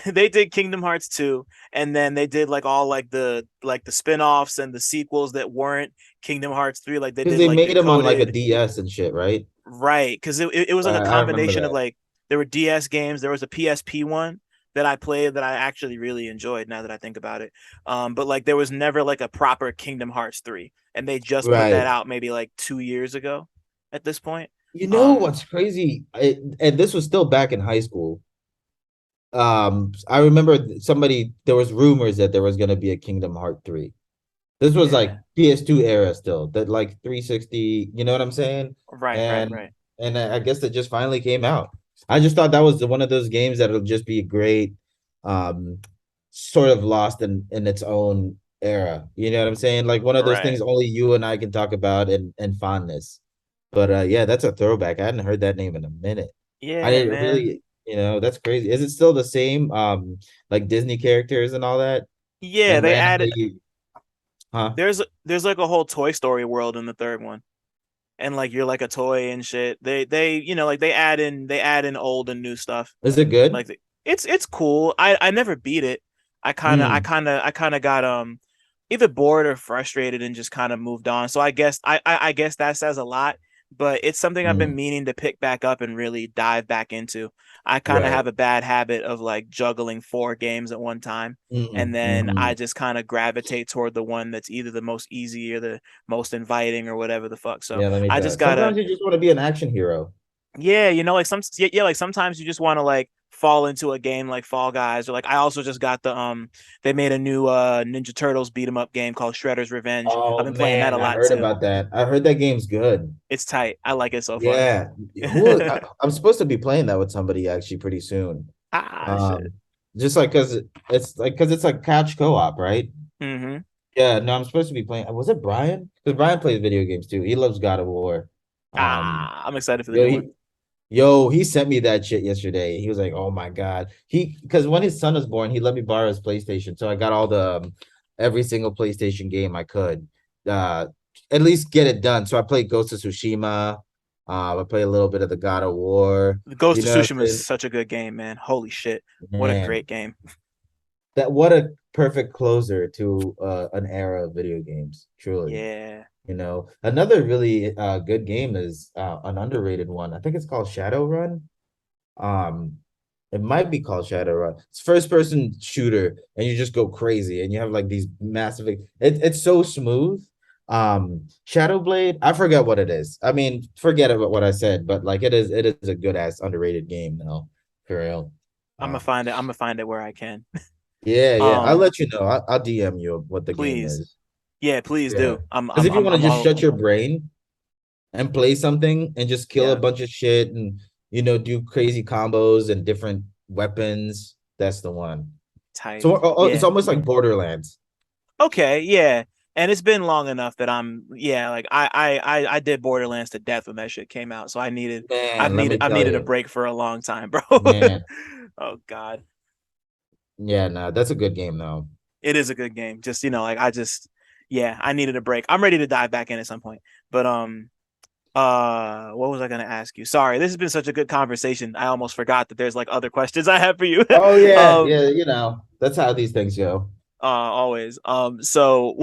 they did Kingdom Hearts 2 and then they did like all like the spin-offs and the sequels that weren't Kingdom Hearts 3 like they Because did they like made them on like a Decoded DS and shit, right? right because it was like a I remember combination of that. like there were DS games there was a PSP one that I played that I actually really enjoyed now that I think about it but like there was never like a proper Kingdom Hearts 3 and they just put that Right. out maybe like 2 years ago at this point You know um what's crazy? And this was still back in high school. I remember there was rumors that there was going to be a Kingdom Heart 3. This was like yeah PS2 era still, that like 360, you know what I'm saying? And right and I guess it just finally came out. I just thought that was one of those games that'll just be great, um, sort of lost in its own era. You know what I'm saying? Like one of those right things only you and I can talk about and fondness. But yeah, that's a throwback. I hadn't heard that name in a minute. I Yeah, didn't man. really, that's crazy. Is it still the same, like Disney characters and all that, Yeah, and they added randomly, huh? there's like a whole Toy Story world in the third one. And like you're like a toy and shit. They like they add in old and new stuff. Is it good? Like it's cool. I never beat it. Mm, I kind of got either bored or frustrated and just kind of moved on. So I guess that says a lot, but it's something I've been mm, meaning to pick back up and really dive back into. I kind of right. have a bad habit of like juggling four games at one time, and Mm, then I mm. just kind of gravitate toward the one that's either the most easy or the most inviting or whatever the fuck. So Yeah, let me I tell just you. gotta Sometimes you just want to be an action hero. yeah, like like sometimes you just want to like fall into a game like Fall Guys or like I also just got the they made a new Ninja Turtles beat 'em up game called Shredder's Revenge. I've Oh been playing that a man, I lot heard too. about that. I heard that game's good. It's tight. I like it so far. Yeah. I'm supposed to be playing that with somebody actually pretty soon. Ah shit. Um, just like because it's like couch co-op, right? Mm-hmm. Yeah, no, I'm supposed to be playing. Was it Brian? Because Brian plays video games too. He loves God of War. Um, Ah, I'm excited for the yo, new one. he sent me that shit yesterday. He was like, "Oh my God." Because when his son was born, he let me borrow his PlayStation. So I got all the every single PlayStation game I could. Uh, at least get it done. So I played Ghost of Tsushima. I played a little bit of the God of War. The Ghost You of know, Tsushima is such a good game, man. Holy shit. What a man, great game. what a perfect closer to an era of video games, truly. Yeah. Another really good game is an underrated one. I think it's called Shadowrun. Um, it might be called Shadowrun. It's first person shooter, and you just go crazy, and you have like these massive. It's so smooth. Shadowblade. I forget what it is. I mean, forget about what I said, but like it is a good ass underrated game now, for real. Uh, I'm gonna find it where I can. yeah, yeah. I'll Um, let you know. I'll DM you what the game please. is. Yeah, please Yeah, do. because if you want to just shut your brain and play something and just kill a Yeah, bunch of shit and do crazy combos and different weapons. That's the one. tight. So it's Yeah. almost like Borderlands. Okay, yeah. And it's been long enough that yeah, like I did Borderlands to death when that shit came out. So Man, let me I've tell needed a you, break for a long time, bro. man. Oh God. Yeah, no, that's a good game though. It is a good game. Just, like yeah, I needed a break. I'm ready to dive back in at some point. But what was I gonna ask you? Sorry, this has been such a good conversation. I almost forgot that there's like other questions I have for you. Oh yeah, um yeah. That's how these things go. always. So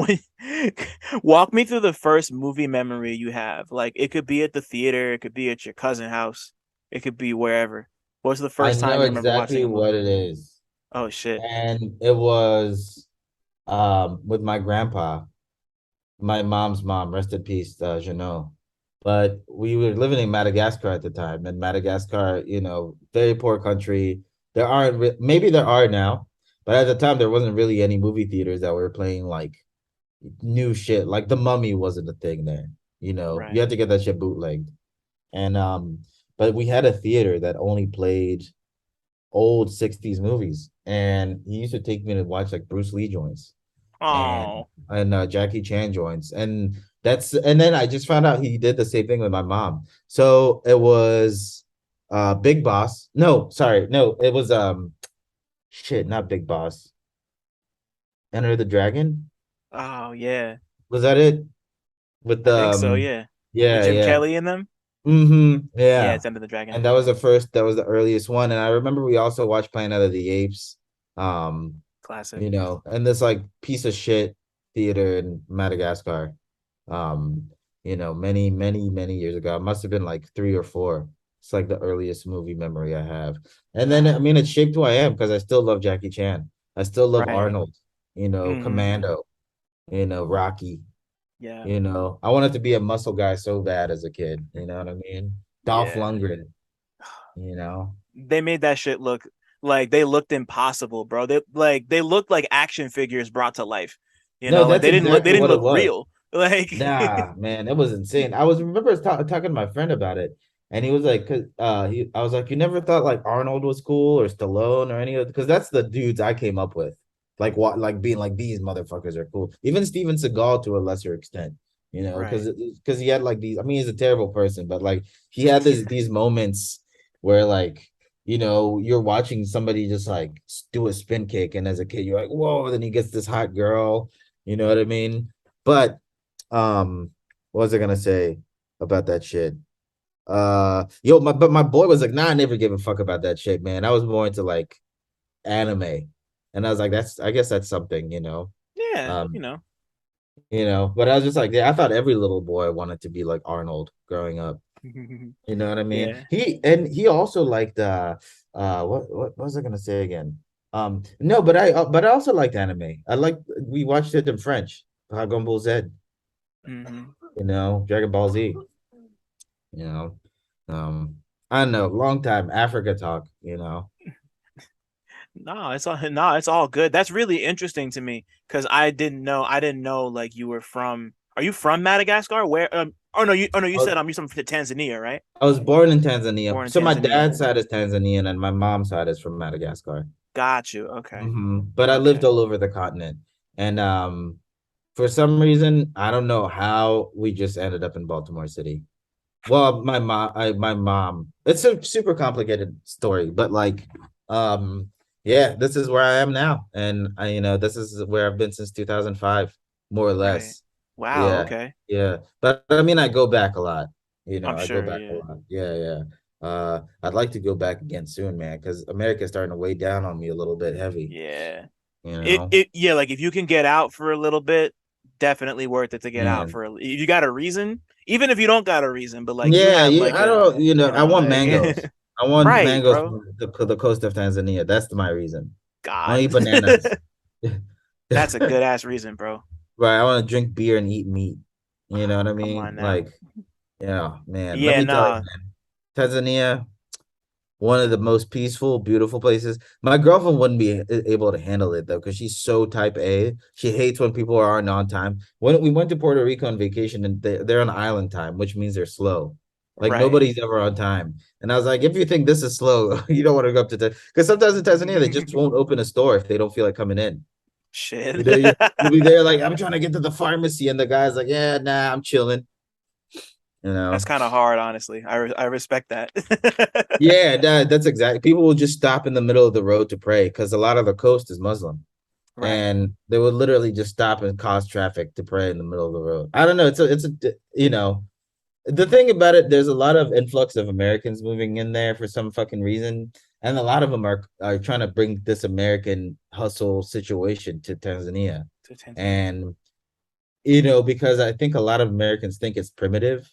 walk me through the first movie memory you have. Like it could be at the theater, it could be at your cousin's house, it could be wherever. What's the I first time know you remember watching exactly a what movie? it is, Oh shit. and it was with my grandpa. My mom's mom, rest in peace, Jeannot. But we were living in Madagascar at the time, and Madagascar, very poor country. Maybe there are now, but at the time there wasn't really any movie theaters that were playing like new shit. Like The Mummy wasn't a thing there. You Right. had to get that shit bootlegged. And but we had a theater that only played old 60s movies, and he used to take me to watch like Bruce Lee joints and Oh. Jackie Chan joints. And then I just found out he did the same thing with my mom. So it was Big Boss. No, sorry. No, it was shit, not Big Boss. Enter the Dragon. Oh yeah. Was that it? With I the think so, yeah. With yeah, Jim yeah. Kelly in them? Yeah, Yeah. it's End of the Dragon. And that was the earliest one. And I remember we also watched Planet of the Apes. Um, Classic. and this like piece of shit theater in Madagascar. Um, many, many, many years ago. It must have been like three or four. It's like the earliest movie memory I have. And then I Ah, mean it shaped who I am because I still love Jackie Chan. I still love right. Arnold, Hmm. Commando, Rocky. Yeah. I wanted to be a muscle guy so bad as a kid. You know what I mean? Dolph Yeah. Lundgren, you know. They made that shit look like they looked impossible, bro. They looked like action figures brought to life. No, Like that's they exactly didn't what it look was. real. Like Nah, man, it was insane. Remember talking to my friend about it, and he was like, I was like, you never thought like Arnold was cool or Stallone or any of because that's the dudes I came up with, like what, like being like these motherfuckers are cool. Even Steven Seagal to a lesser extent, right. because he had like these. I mean, he's a terrible person, but like he had these moments where like you're watching somebody just like do a spin kick, and as a kid you're like, whoa, then he gets this hot girl, you know what I mean? But what was I gonna say about that shit? But my boy was like, nah, I never give a fuck about that shit, man. I was more into like anime, and I was like, I guess that's something, Yeah, um but I was just like, yeah, I thought every little boy wanted to be like Arnold growing up. You know what I mean? yeah. He also liked what was I gonna say again? No, but I also liked anime. We watched it in French, Dragon Ball Z, Hmm. Dragon Ball Z, you know. Um, I don't know, long time Africa talk. No, it's all good. That's really interesting to me because I didn't know like you were from. Are you from Madagascar? Where? Oh no, you I said was, you're from Tanzania, right? I was born in Tanzania. Born in So my Tanzania. dad's side is Tanzanian and my mom's side is from Madagascar. Got you. Okay. But I lived Okay. all over the continent. And for some reason, I don't know how we just ended up in Baltimore City. Well, my mom. It's a super complicated story, but like, yeah, this is where I am now, and this is where I've been since 2005, more or Right. less. Wow. Yeah, Okay. yeah. But I mean, I go back a lot. I'm I go sure. back a Yeah. lot. Yeah, yeah. I'd like to go back again soon, man, because America's starting to weigh down on me a little bit heavy. Yeah. You know, Yeah, like if you can get out for a little bit, definitely worth it to get out man. for if you got a reason, even if you don't got a reason, but like you Yeah, have you. like I don't. I want mangoes. like I want right, mangoes bro. from the coast of Tanzania. That's my reason. I want God. to eat bananas. That's a good ass reason, bro. Right. I want to drink beer and eat meat. You know what I Come mean? on now. Like, yeah, man. Let Yeah, me tell you, nah. man. Tanzania, one of the most peaceful, beautiful places. My girlfriend wouldn't be able to handle it though, because she's so type A. She hates when people aren't on time. When we went to Puerto Rico on vacation, and they're on island time, which means they're slow. Like Right. nobody's ever on time. And I was like, if you think this is slow, you don't want to go up to because sometimes in Tanzania they just won't open a store if they don't feel like coming in. Shit. You'll be there like, I'm trying to get to the pharmacy, and the guy's like, yeah, nah, I'm chilling. You That's know. kind of hard, honestly. I respect that. Yeah, that's exactly. People will just stop in the middle of the road to pray because a lot of the coast is Muslim, Right. and they would literally just stop and cause traffic to pray in the middle of the road. I don't know. The thing about it. There's a lot of influx of Americans moving in there for some fucking reason, and a lot of them are trying to bring this American hustle situation to Tanzania, To Tanzania. and because I think a lot of Americans think it's primitive.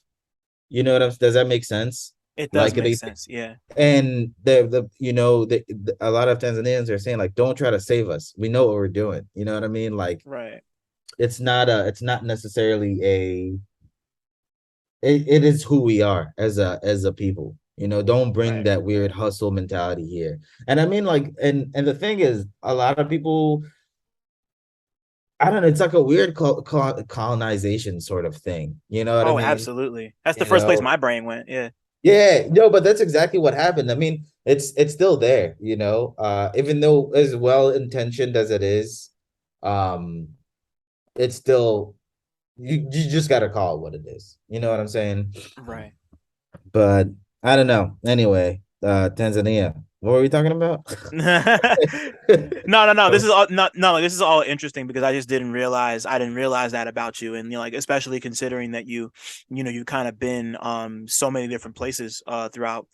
Does that make sense? It does Like make they sense. Yeah. and a lot of Tanzanians are saying like, don't try to save us. We know what we're doing. You know what I mean? Like Right. it's not necessarily it is who we are as a people. Don't bring Right. that weird hustle mentality here. And I mean like and the thing is a lot of people, I don't know, it's like a weird colonization sort of thing. You know what I Oh, mean? absolutely. That's the You first place know, my brain went. Yeah. Yeah, no, but that's exactly what happened. I mean, it's still there, even though as well intentioned as it is, um, it's still you just gotta call it what it is. You know what I'm saying? Right. But I don't know. Anyway, Tanzania. What were we talking about? No. This is all not no. Like, this is all interesting because I didn't realize that about you, and like especially considering that you've kind of been so many different places throughout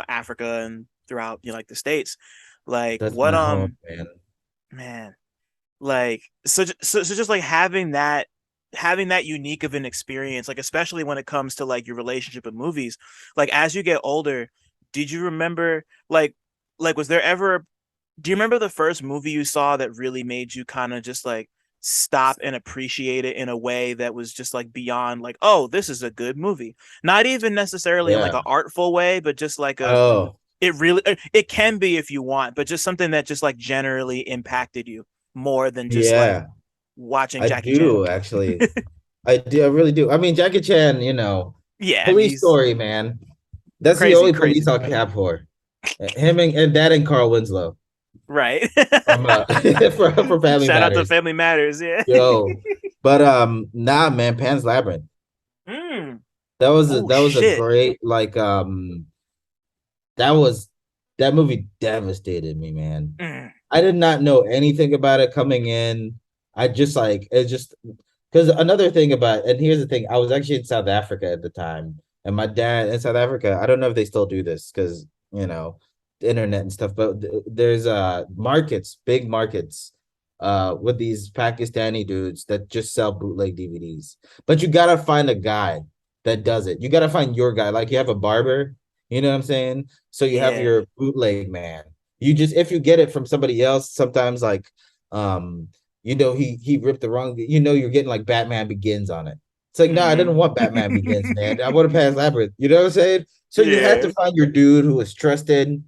Africa and throughout like the states. Like That's what my home, man. man, like so just like having that unique of an experience, like especially when it comes to like your relationship with movies, like as you get older, did you remember like was there ever do you remember the first movie you saw that really made you kind of just like stop and appreciate it in a way that was just like beyond like, oh, this is a good movie, not even necessarily in like Yeah. an artful way, but just like a Oh, it really it can be if you want, but just something that just like generally impacted you more than just like yeah. watching I Jackie Chan. do actually. I do. I really do. I mean, Jackie Chan, Yeah, police he's story, man. That's the crazy, only crazy police I'll movie. cap for. Him and Dad and Carl Winslow Right. from for Family Shout out to Matters. Family Matters. Yeah. Yo, but nah, man, Pan's Labyrinth. Mm. That was a Oh that was a shit. great like that movie devastated me, man. Mm, I did not know anything about it coming in. I just like it's just because another thing about and here's the thing, I was actually in South Africa at the time, and my dad in South Africa, I don't know if they still do this because the internet and stuff, but there's markets, big markets, with these Pakistani dudes that just sell bootleg DVDs. But you gotta find a guy that does it. You gotta find your guy. Like you have a barber, you know what I'm saying? So you have yeah. your bootleg man. You just if you get it from somebody else, sometimes like um, he ripped the wrong, you're getting like Batman Begins on it. It's like, no, I didn't want Batman Begins, man. I want to pass Labyrinth. You know what I'm saying? So you had Yeah. to find your dude who was trusted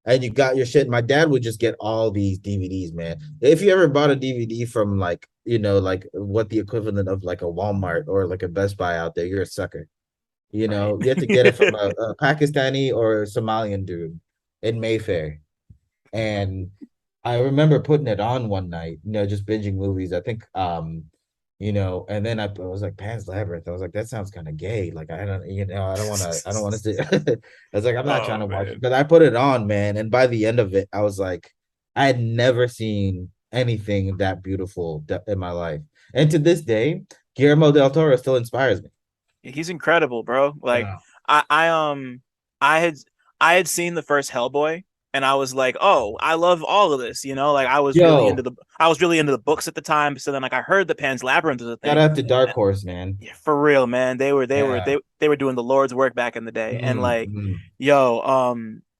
and you got your shit. My dad would just get all these DVDs, man. If you ever bought a DVD from like, like what the equivalent of like a Walmart or like a Best Buy out there, you're a sucker. Right. You have to get it from a Pakistani or Somalian dude in Mayfair. And I remember putting it on one night, just binging movies. I think, and then I was like, Pan's Labyrinth. I was like, that sounds kind of gay. Like, I don't want to see. I was like, I'm not trying Oh to watch it, man. but I put it on, man. And by the end of it, I was like, I had never seen anything that beautiful in my life. And to this day, Guillermo del Toro still inspires me. He's incredible, bro. Like Yeah. I I had I had seen the first Hellboy and I was like, "Oh, I love all of this," Like Yo, I was really into the books at the time. So then like I heard the Pan's Labyrinth was a shout thing. out to Dark Horse, man. Yeah, for real, man. Yeah. They were doing the Lord's work back in the day. And like, Mm. yo,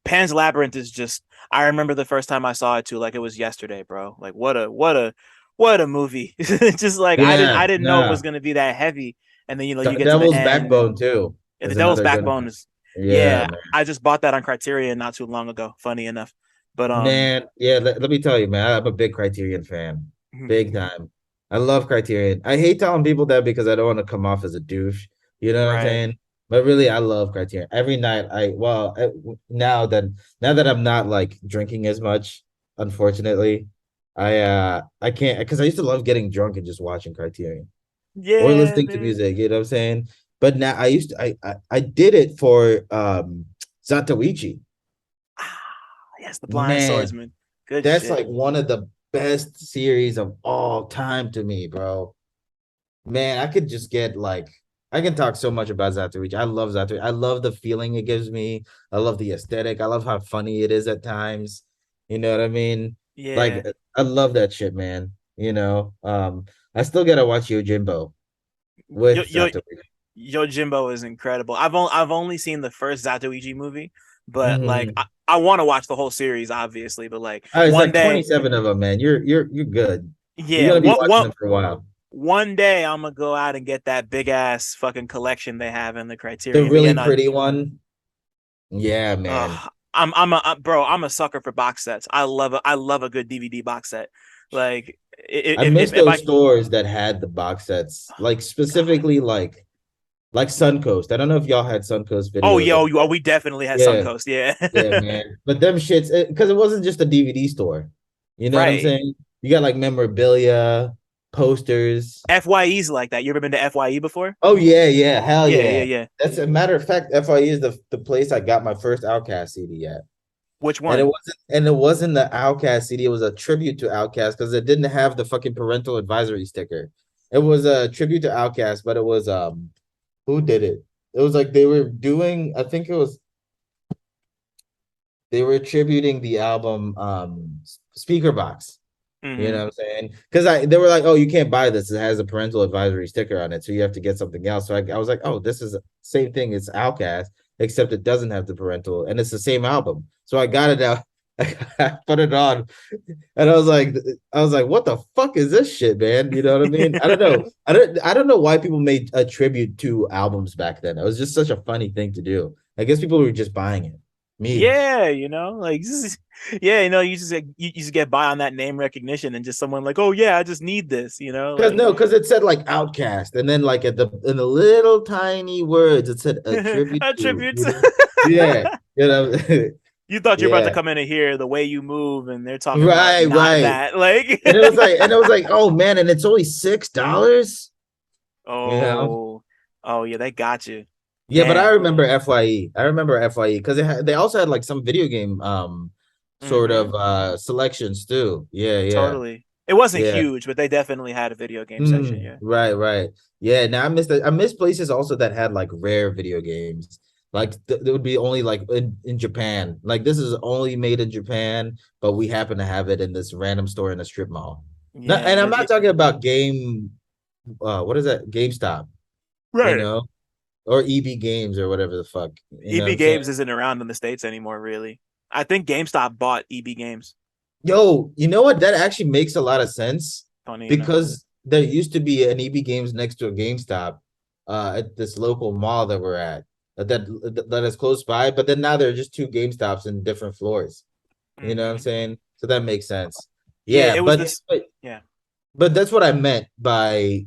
Pan's Labyrinth is just I remember the first time I saw it too, like it was yesterday, bro. Like what a movie. Just like Yeah, I didn't know it was nah. gonna be that heavy. And then you get to the Devil's end and Backbone too the is Devil's another good Backbone one. is Yeah, yeah, man. I just bought that on Criterion not too long ago, funny enough. But Man, yeah, let me tell you, man, I'm a big Criterion fan. Big time. I love Criterion. I hate telling people that because I don't want to come off as a douche. You know what I'm right. saying? But really, I love Criterion. Every night, now that I'm not like drinking as much, unfortunately, I can't because I used to love getting drunk and just watching Criterion or Yeah, listening to man. music. You know what I'm saying? But now I did it for Zatoichi. Yes, the Blind Man, Swordsman. Good that's shit. like one of the best series of all time to me, bro. Man, I could just get like I can talk so much about Zatoichi. I love Zatoichi. I love the feeling it gives me. I love the aesthetic. I love how funny it is at times. You know what I mean? Like Yeah. I love that shit, man. I still gotta watch Jimbo Yo, with yo, Zatoichi. Jimbo is incredible. I've only seen the first Zatoichi movie, but like Mm-hmm. I want to watch the whole series, obviously. But like It's one like day, 27 of them, man. You're good. You're yeah, gonna be watching them for a while. one day I'm gonna go out and get that big ass fucking collection they have in the The Criterion. But yeah, really no, pretty one. Yeah, man. bro, I'm a sucker for box sets. I love a good DVD box set. Like I miss if those I stores that had the box sets, like God. specifically like Suncoast. I don't know if y'all had Suncoast Oh videos yeah, or we definitely had yeah, Suncoast. Yeah. yeah, man. But them shits, because it wasn't just a DVD store. You know what I'm Right. saying? You got like memorabilia, posters. FYE's like that. You ever been to FYE before? Oh yeah, yeah, hell Yeah, yeah. yeah. That's a matter of fact. FIE is the place I got my first Outcast CD at. Which And one? it wasn't the Outcast CD, it was a tribute to Outcast because it didn't have the fucking parental advisory sticker. It was a tribute to Outcast, but it was who did it? It was like they were doing, I think it was they were attributing the album Speaker Box. You know Hmm. what I'm saying? Because they were like, oh, you can't buy this. It has a parental advisory sticker on it, so you have to get something else. So I was like, oh, this is the same thing. It's Outcast, except it doesn't have the parental, and it's the same album. So I got it out. I put it on, and I was like, what the fuck is this shit, man? You know what I mean? I don't know. I don't know why people made a tribute to albums back then. It was just such a funny thing to do. I guess people were just buying it. Me. Yeah, like yeah, you just get by on that name recognition and just someone like, oh yeah, I just need this, Because like no, because it said like Outcast, and then like at the in the little tiny words, it said a tribute to, attributes. yeah, you know, You thought you were about to yeah, come in and hear the way you move, and they're talking about right, not right. that, like. And it was like, oh man, and it's only $6, you know, Oh, oh yeah, they got you. Yeah, but I Damn. remember FYE. I remember FYE because they also had like some video game sort Mm-hmm. of selections too. Yeah, yeah, Totally. It wasn't yeah. huge, but they definitely had a video game section. Yeah. Right, right. Yeah, now I miss places also that had like rare video games. Like there would be only like in Japan. Like this is only made in Japan, but we happen to have it in this random store in a strip mall. No, Yeah. and I'm not talking about what is that? GameStop, you Right. know, or EB Games or whatever the fuck. You know what EB I'm saying? Games isn't around in the States anymore, really. I think GameStop bought EB Games, Yo, you know what? That actually makes a lot of sense funny enough. because there used to be an EB Games next to a GameStop at this local mall that we're at that is close by, but then now there are just two GameStops in different floors. You know what I'm Hmm. saying? So that makes sense. Yeah, Yeah, it was this. Yeah. but that's what I meant by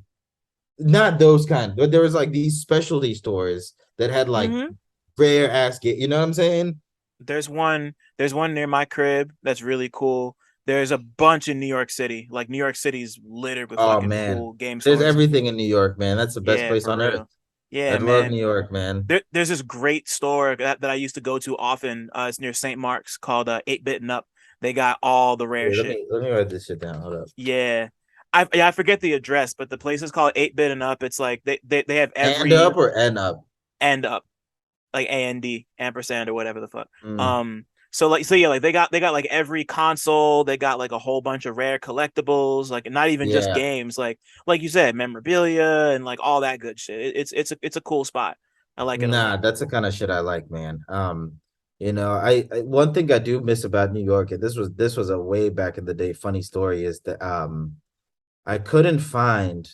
not those kind, but there was like these specialty stores that had like Hmm. rare ass get, you know what I'm saying? There's one near my crib that's really cool. There's a bunch in New York City. Like New York City's littered with Oh fucking man. cool game There's stores. everything in New York, man. That's the best Yeah, place for on earth. real. Yeah, I love New man. York, man. There's this great store that I used to go to often. It's near St. Mark's called 8-Bit and Up. They got all the rare Wait, shit. let me write this shit down. Hold up. Yeah. I forget the address, but the place is called 8-Bit and Up. It's like they have And every up or end up? end up, like AND ampersand or whatever the fuck. Mm, So yeah, like they got like every console, they got like a whole bunch of rare collectibles, like not even just yeah. games, like you said, memorabilia and like all that good shit. It's a cool spot. I like it a Nah, lot. that's the kind of shit I like, man. I one thing I do miss about New York, and this was a way back in the day funny story, is that I couldn't find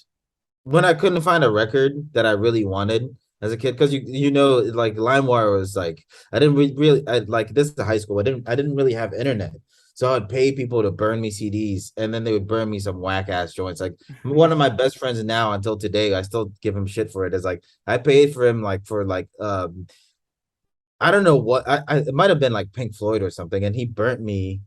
when I couldn't find a record that I really wanted as a kid, because you know like LimeWire was like I didn't really I like this is high school. I didn't really have internet. So I'd pay people to burn me CDs and then they would burn me some whack ass joints. Like one of my best friends now until today, I still give him shit for it. Is like I paid for him like for like I don't know what it might have been like Pink Floyd or something, and he burnt me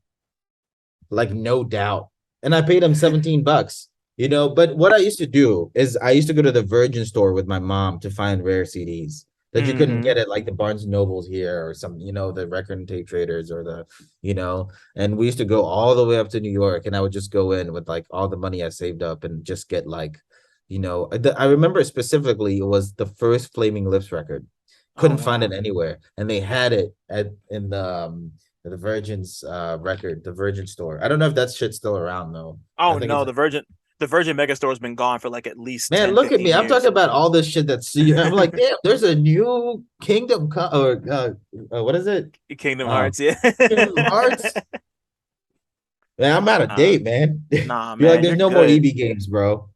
like no doubt. And I paid him 17 bucks, you know. But what I used to do is I used to go to the Virgin store with my mom to find rare CDs that you couldn't Hmm. get at like the Barnes and Nobles here or some, you know, the record and tape traders or the, you know, and we used to go all the way up to New York and I would just go in with like all the money I saved up and just get like, you know, I remember specifically it was the first Flaming Lips record. Oh Couldn't find it wow. anywhere. And they had it at in the Virgin's record, the Virgin store. I don't know if that shit's still around though. I Oh think no, it's the Virgin Megastore's been gone for like at least man, 10, look at 15 me. I'm talking years. about all this shit that's I'm like, damn, there's a new or what is it? Kingdom Um Hearts, yeah. Kingdom Hearts. Man, I'm out of Nah, date, man. nah, You're like, man, there's you're no more good. EB games, bro.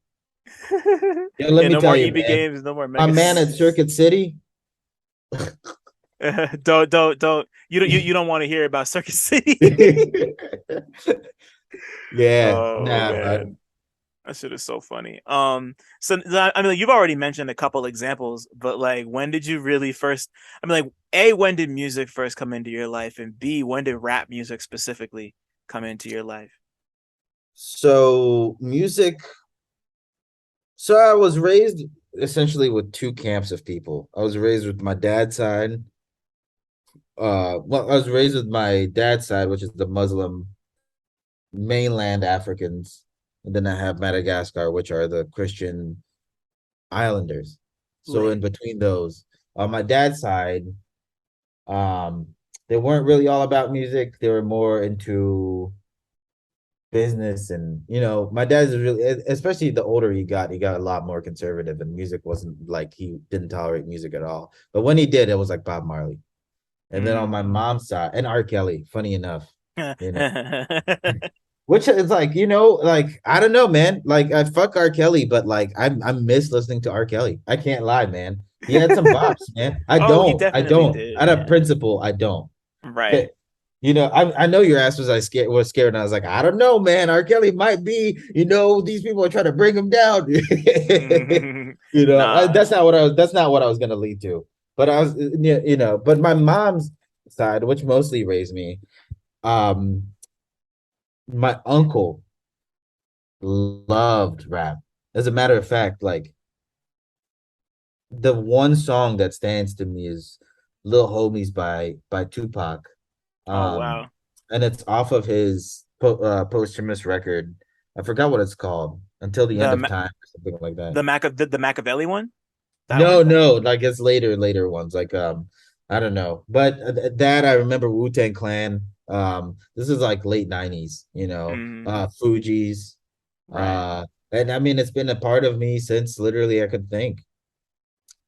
Yeah, let Yeah, me no tell more you, EB man. games, no more My Mega. man at Circuit City. Don't. You don't want to hear about Circuit City. Yeah, Oh nah, but man, that shit is so funny. So I mean, like, you've already mentioned a couple examples, but like, when did you really first? I mean, like, A, when did music first come into your life, and B, when did rap music specifically come into your life? so music. So I was raised essentially with two camps of people. I was raised with my dad's side. Well, I was raised with my dad's side, which is the Muslim mainland Africans, and then I have Madagascar, which are the Christian islanders. So in Lit. between those, on my dad's side, um, they weren't really all about music. They were more into business, and you know, my dad's really, especially the older he got a lot more conservative, and music wasn't like he didn't tolerate music at all. But when he did, it was like Bob Marley. And then on Mm. my mom's side, and R. Kelly, funny enough, you know, which is like, you know, like I don't know, man. Like I fuck R. Kelly, but like I miss listening to R. Kelly. I can't lie, man. He had some bops, man. Oh, he I definitely don't. did. Out of Yeah. principle, I don't. Right. But you know, I know your ass was scared, and I was like, I don't know, man. R. Kelly might be, you know, these people are trying to bring him down. You know, Nah. that's not what I was gonna lead to. But I was, you know, but my mom's side, which mostly raised me, um, my uncle loved rap. As a matter of fact, like the one song that stands to me is Lil Homies by Tupac. Oh Um, wow. and it's off of his posthumous record. I forgot what it's called. Until the End The of Ma- Time or something like that. the Machiavelli one? That No, one? no, like it's later ones. Like I don't know. But that I remember Wu-Tang Clan. This is like late 90s, Mm, Fugees. right, And I mean it's been a part of me since literally I could think.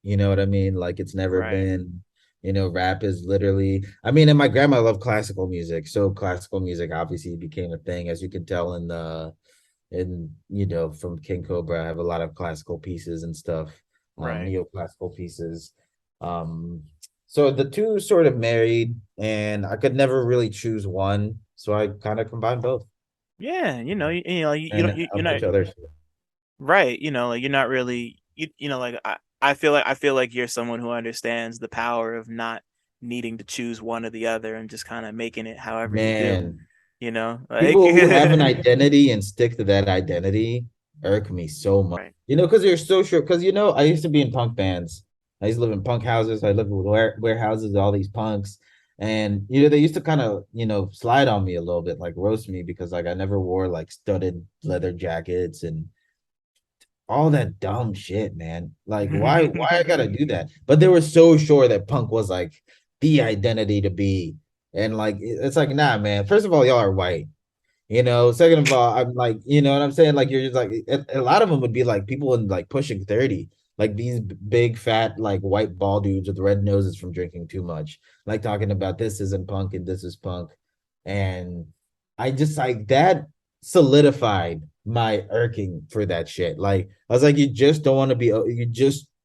You know what I mean? Like it's never right, been, rap is literally, I mean, and my grandma loved classical music. So classical music obviously became a thing, as you can tell from King Cobra. I have a lot of classical pieces and stuff, right. neoclassical pieces. Um, so the two sort of married, and I could never really choose one. So I kind of combined both Yeah, you and don't a you're not bunch of others. right. Like you're not really like I feel like you're someone who understands the power of not needing to choose one or the other and just kind of making it however you do. Man, Like people who have an identity and stick to that identity irk me so much. right. Because you're so sure. Because I used to be in punk bands. I used to live in punk houses. I lived with warehouses, all these punks, and they used to kind of slide on me a little bit, like roast me because like I never wore like studded leather jackets and all that dumb shit, man. Like why I gotta do that? But they were so sure that punk was like the identity to be, and like it's like nah, man. First of all, y'all are white. Second of all, I'm like, you know what I'm saying? Like, you're just like, a lot of them would be like people in like pushing 30, like these big, fat, like white ball dudes with red noses from drinking too much, like talking about this isn't punk and this is punk. And I just like that solidified my irking for that shit. Like, I was like, you just don't want to be,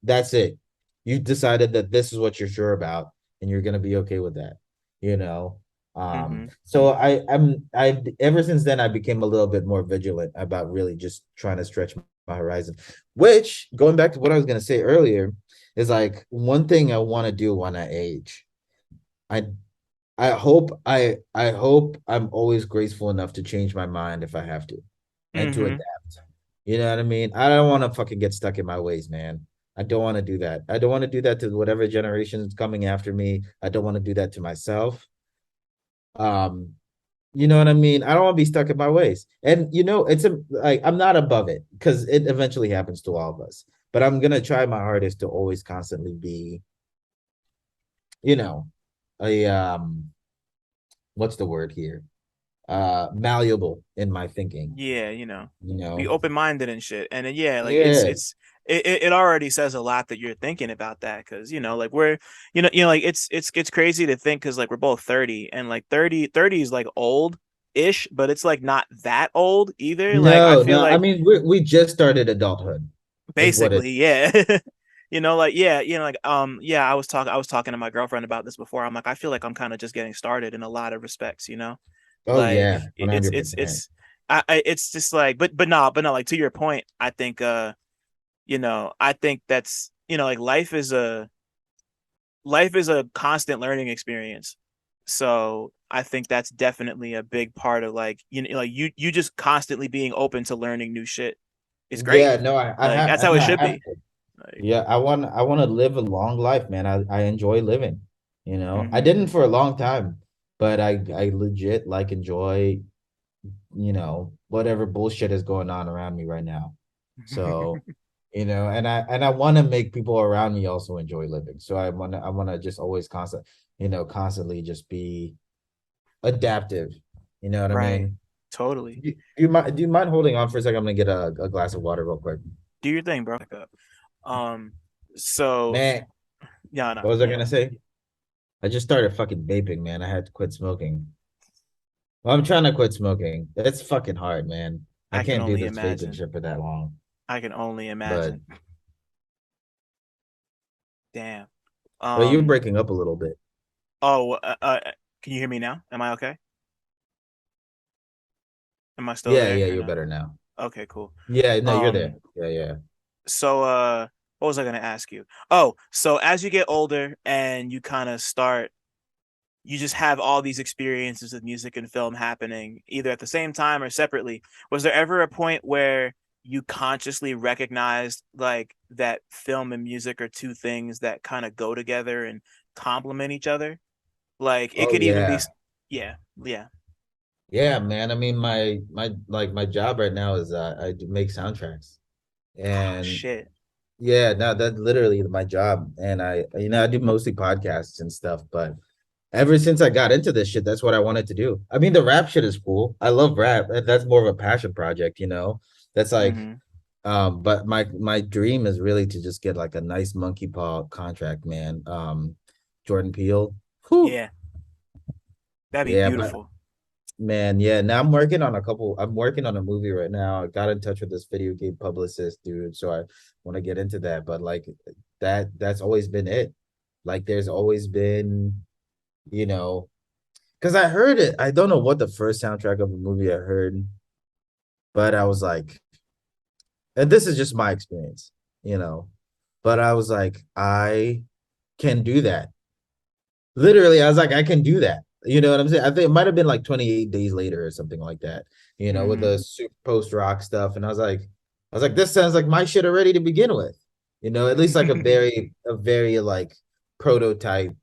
that's it. You decided that this is what you're sure about and you're going to be okay with that, you know? Hmm. So I ever since then I became a little bit more vigilant about really just trying to stretch my horizon. Which, going back to what I was gonna say earlier, is like one thing I want to do when I age. I I hope I'm always graceful enough to change my mind if I have to, and to Hmm. adapt. You know what I mean? I don't want to fucking get stuck in my ways, man. I don't want to do that. I don't want to do that to whatever generation is coming after me. I don't want to do that to myself. Um, You know what I mean? I don't want to be stuck in my ways. And it's like I'm not above it because it eventually happens to all of us. But I'm gonna try my hardest to always constantly be, you know, a what's the word here? Malleable in my thinking, Yeah, you be know. open-minded and shit. And then yeah, like Yeah. it already says a lot that you're thinking about that because like we're like it's crazy to think because like we're both 30 and like thirty is like old-ish, but it's like not that old either. Like I No, feel no. I like mean, we just started adulthood, is what it. basically, yeah. Like yeah, like yeah, I was talking to my girlfriend about this before. I'm like, I feel like I'm kind of just getting started in a lot of respects. Oh Like yeah, 100%. it's just like but no, like to your point, I think I think that's like life is a constant learning experience. So I think that's definitely a big part of like like you just constantly being open to learning new shit is great. Yeah, no, I Like have, that's how no, it I should have be. to. Like Yeah, I want to live a long life, man. I enjoy living, I hmm. didn't for a long time, but I legit like enjoy, whatever bullshit is going on around me right now. So, and I want to make people around me also enjoy living. So I want to just always constantly just be adaptive. You know what I Right. mean? Totally. Do you mind holding on for a second? I'm gonna get a glass of water real quick. Do your thing, bro. Um, so Man, yeah, no, what was I gonna say? I just started fucking vaping, man. I had to quit smoking. Well, I'm trying to quit smoking. It's fucking hard, man. I I can can't do only this vaping imagine. shit for that long. I can only But imagine. Damn. you're Um, breaking up a little bit. oh, can you hear me now? Am I okay? Am I still Yeah, there yeah, or you're no? better now. Okay, cool. Yeah, no, you're there. Um, Yeah, yeah. so what was I gonna ask you? Oh, so as you get older and you kind of start, you just have all these experiences with music and film happening either at the same time or separately. Was there ever a point where you consciously recognized like that film and music are two things that kind of go together and complement each other. Like it Oh could even be, yeah. yeah, yeah. Yeah, man. I mean, my job right now is I do make soundtracks. Oh And shit. yeah, no, that's literally my job. And I do mostly podcasts and stuff, but ever since I got into this shit, that's what I wanted to do. I mean, the rap shit is cool. I love rap. That's more of a passion project, you know. That's like Hmm. but my dream is really to just get like a nice monkey paw contract, man. Jordan Peele. Whew. Yeah, that'd be Yeah, but beautiful. man, yeah. Now I'm working on a movie right now. I got in touch with this video game publicist, dude. So I want to get into that. But like that's always been it. Like there's always been, you know, because I heard it. I don't know what the first soundtrack of a movie I heard, but I was like, and this is just my experience, you know. But I was like, I can do that. Literally, I was like, I can do that. You know what I'm saying? I think it might have been like 28 days later or something like that, you know, with Hmm. the super post rock stuff. And I was like, this sounds like my shit already to begin with. You know, at least like a very like prototype.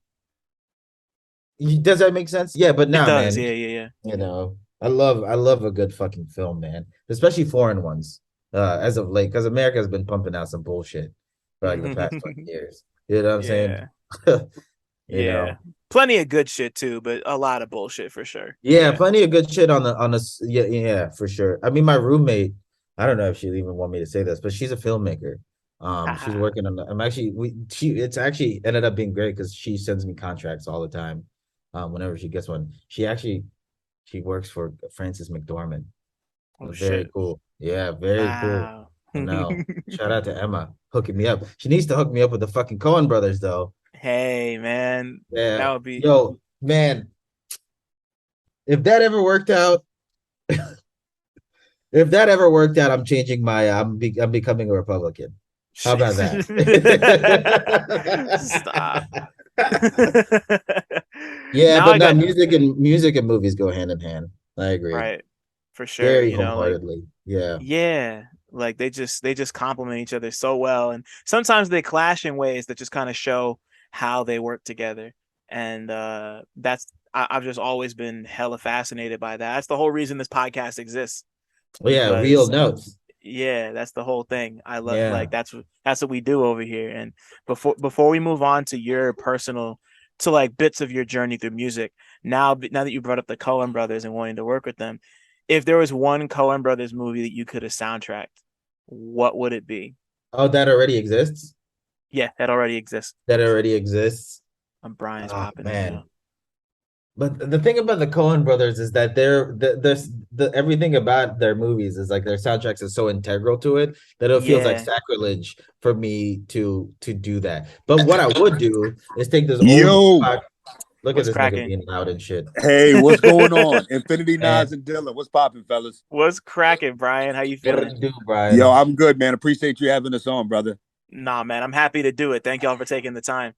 Does that make sense? Yeah, but It nah, does. man. Yeah, yeah, yeah. You know, I love a good fucking film, man. Especially foreign ones. As of late, because America has been pumping out some bullshit for like the past 20 years. You know what I'm saying? Yeah, You yeah. know. Plenty of good shit too, but a lot of bullshit for sure. Yeah, Yeah. plenty of good shit on the yeah, yeah, for sure. I mean, my roommate, I don't know if she'll even want me to say this, but she's a filmmaker. She's Haha. working on I'm actually it's actually ended up being great because she sends me contracts all the time. Whenever she gets one. She works for Francis McDormand. Oh Very shit. cool. Yeah, very cool. Wow. I know. Shout out to Emma hooking me up. She needs to hook me up with the fucking Cohen brothers though. Hey man, that Yeah. would be. Yo, man, if that ever worked out, if that ever worked out, I'm changing I'm becoming a Republican. How about that? Stop. Yeah, Now but I no, got music and movies go hand in hand. I agree. right for sure. Very You know, like wholeheartedly. Yeah. yeah, like they just complement each other so well, and sometimes they clash in ways that just kind of show how they work together. And I've just always been hella fascinated by that. That's the whole reason this podcast exists Well, yeah, real because notes. yeah, that's the whole thing. I love like Yeah. that's what we do over here. And before we move on to your personal to like bits of your journey through music, now that you brought up the Coen brothers and wanting to work with them, if there was one Coen brothers movie that you could have soundtracked, what would it be? Oh, that already exists? Yeah, that already exists. That already exists. Brian's Oh popping in man. now. But the thing about the Coen brothers is that the everything about their movies is like their soundtracks is so integral to it that it feels like Yeah. sacrilege for me to do that. But what I would do is take this old Yo, look at What's this nigga cracking? being loud and shit. hey, what's going on? Infinity Nas And and Dylan, what's popping, fellas? What's cracking, Brian? How you what feeling? it do, Yo, Brian? I'm good, man. Appreciate you having us on, brother. Nah, man, I'm happy to do it. Thank y'all for taking the time.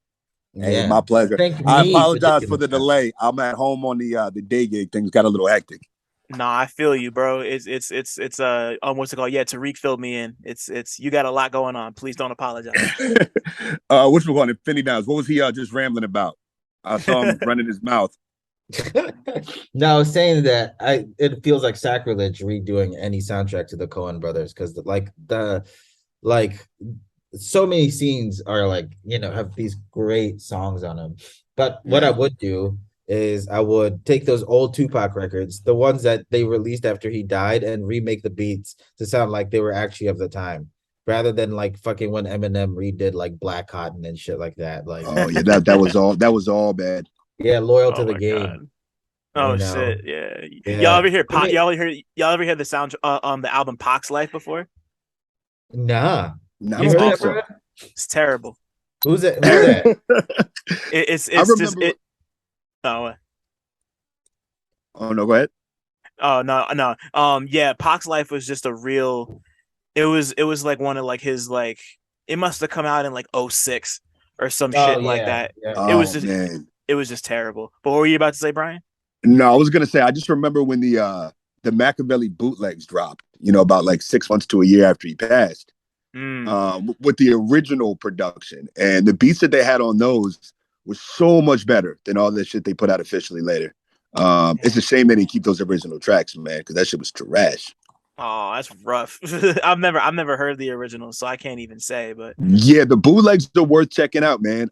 Hey, Yeah. my pleasure. Thank I me for apologize taking for the the time. delay. I'm at home on the day gig. Things got a little hectic. Nah, I feel you, bro. It's what's it called? Yeah, Tariq filled me in. It's you got a lot going on. Please don't apologize. What's going on? Infinity Nas. What was he just rambling about? I saw him running his mouth. No, I was saying that it feels like sacrilege redoing any soundtrack to the Coen brothers because like so many scenes are like have these great songs on them. But what I Mm. would do is I would take those old Tupac records, the ones that they released after he died, and remake the beats to sound like they were actually of the time, rather than like fucking when Eminem redid like Black Cotton and shit like that. Like, Oh yeah, that was all bad. yeah, loyal to Oh the my game, god. you Oh know. shit. Yeah. Y'all Yeah. ever hear I mean, y'all ever hear the sound the album Pac's Life before? nah. No, I You It's don't heard think that, awful. so. bro? It's terrible. Who's that? Who's that? I It's just remember. it oh Oh no, go ahead. oh no no yeah, Pac's Life was just a real it was like one of like his like it must have come out in like '06 or some Oh shit like yeah, that. yeah. It was Oh just man. it was just terrible. But what were you about to say, Brian? No, I was gonna say I just remember when the Machiavelli bootlegs dropped. about like 6 months to a year after he passed, Mm. with the original production. And the beats that they had on those was so much better than all the shit they put out officially later. It's a shame they didn't keep those original tracks, man, because that shit was trash. Oh, that's rough. I've never heard the original, so I can't even say. But Yeah, the bootlegs are worth checking out, man.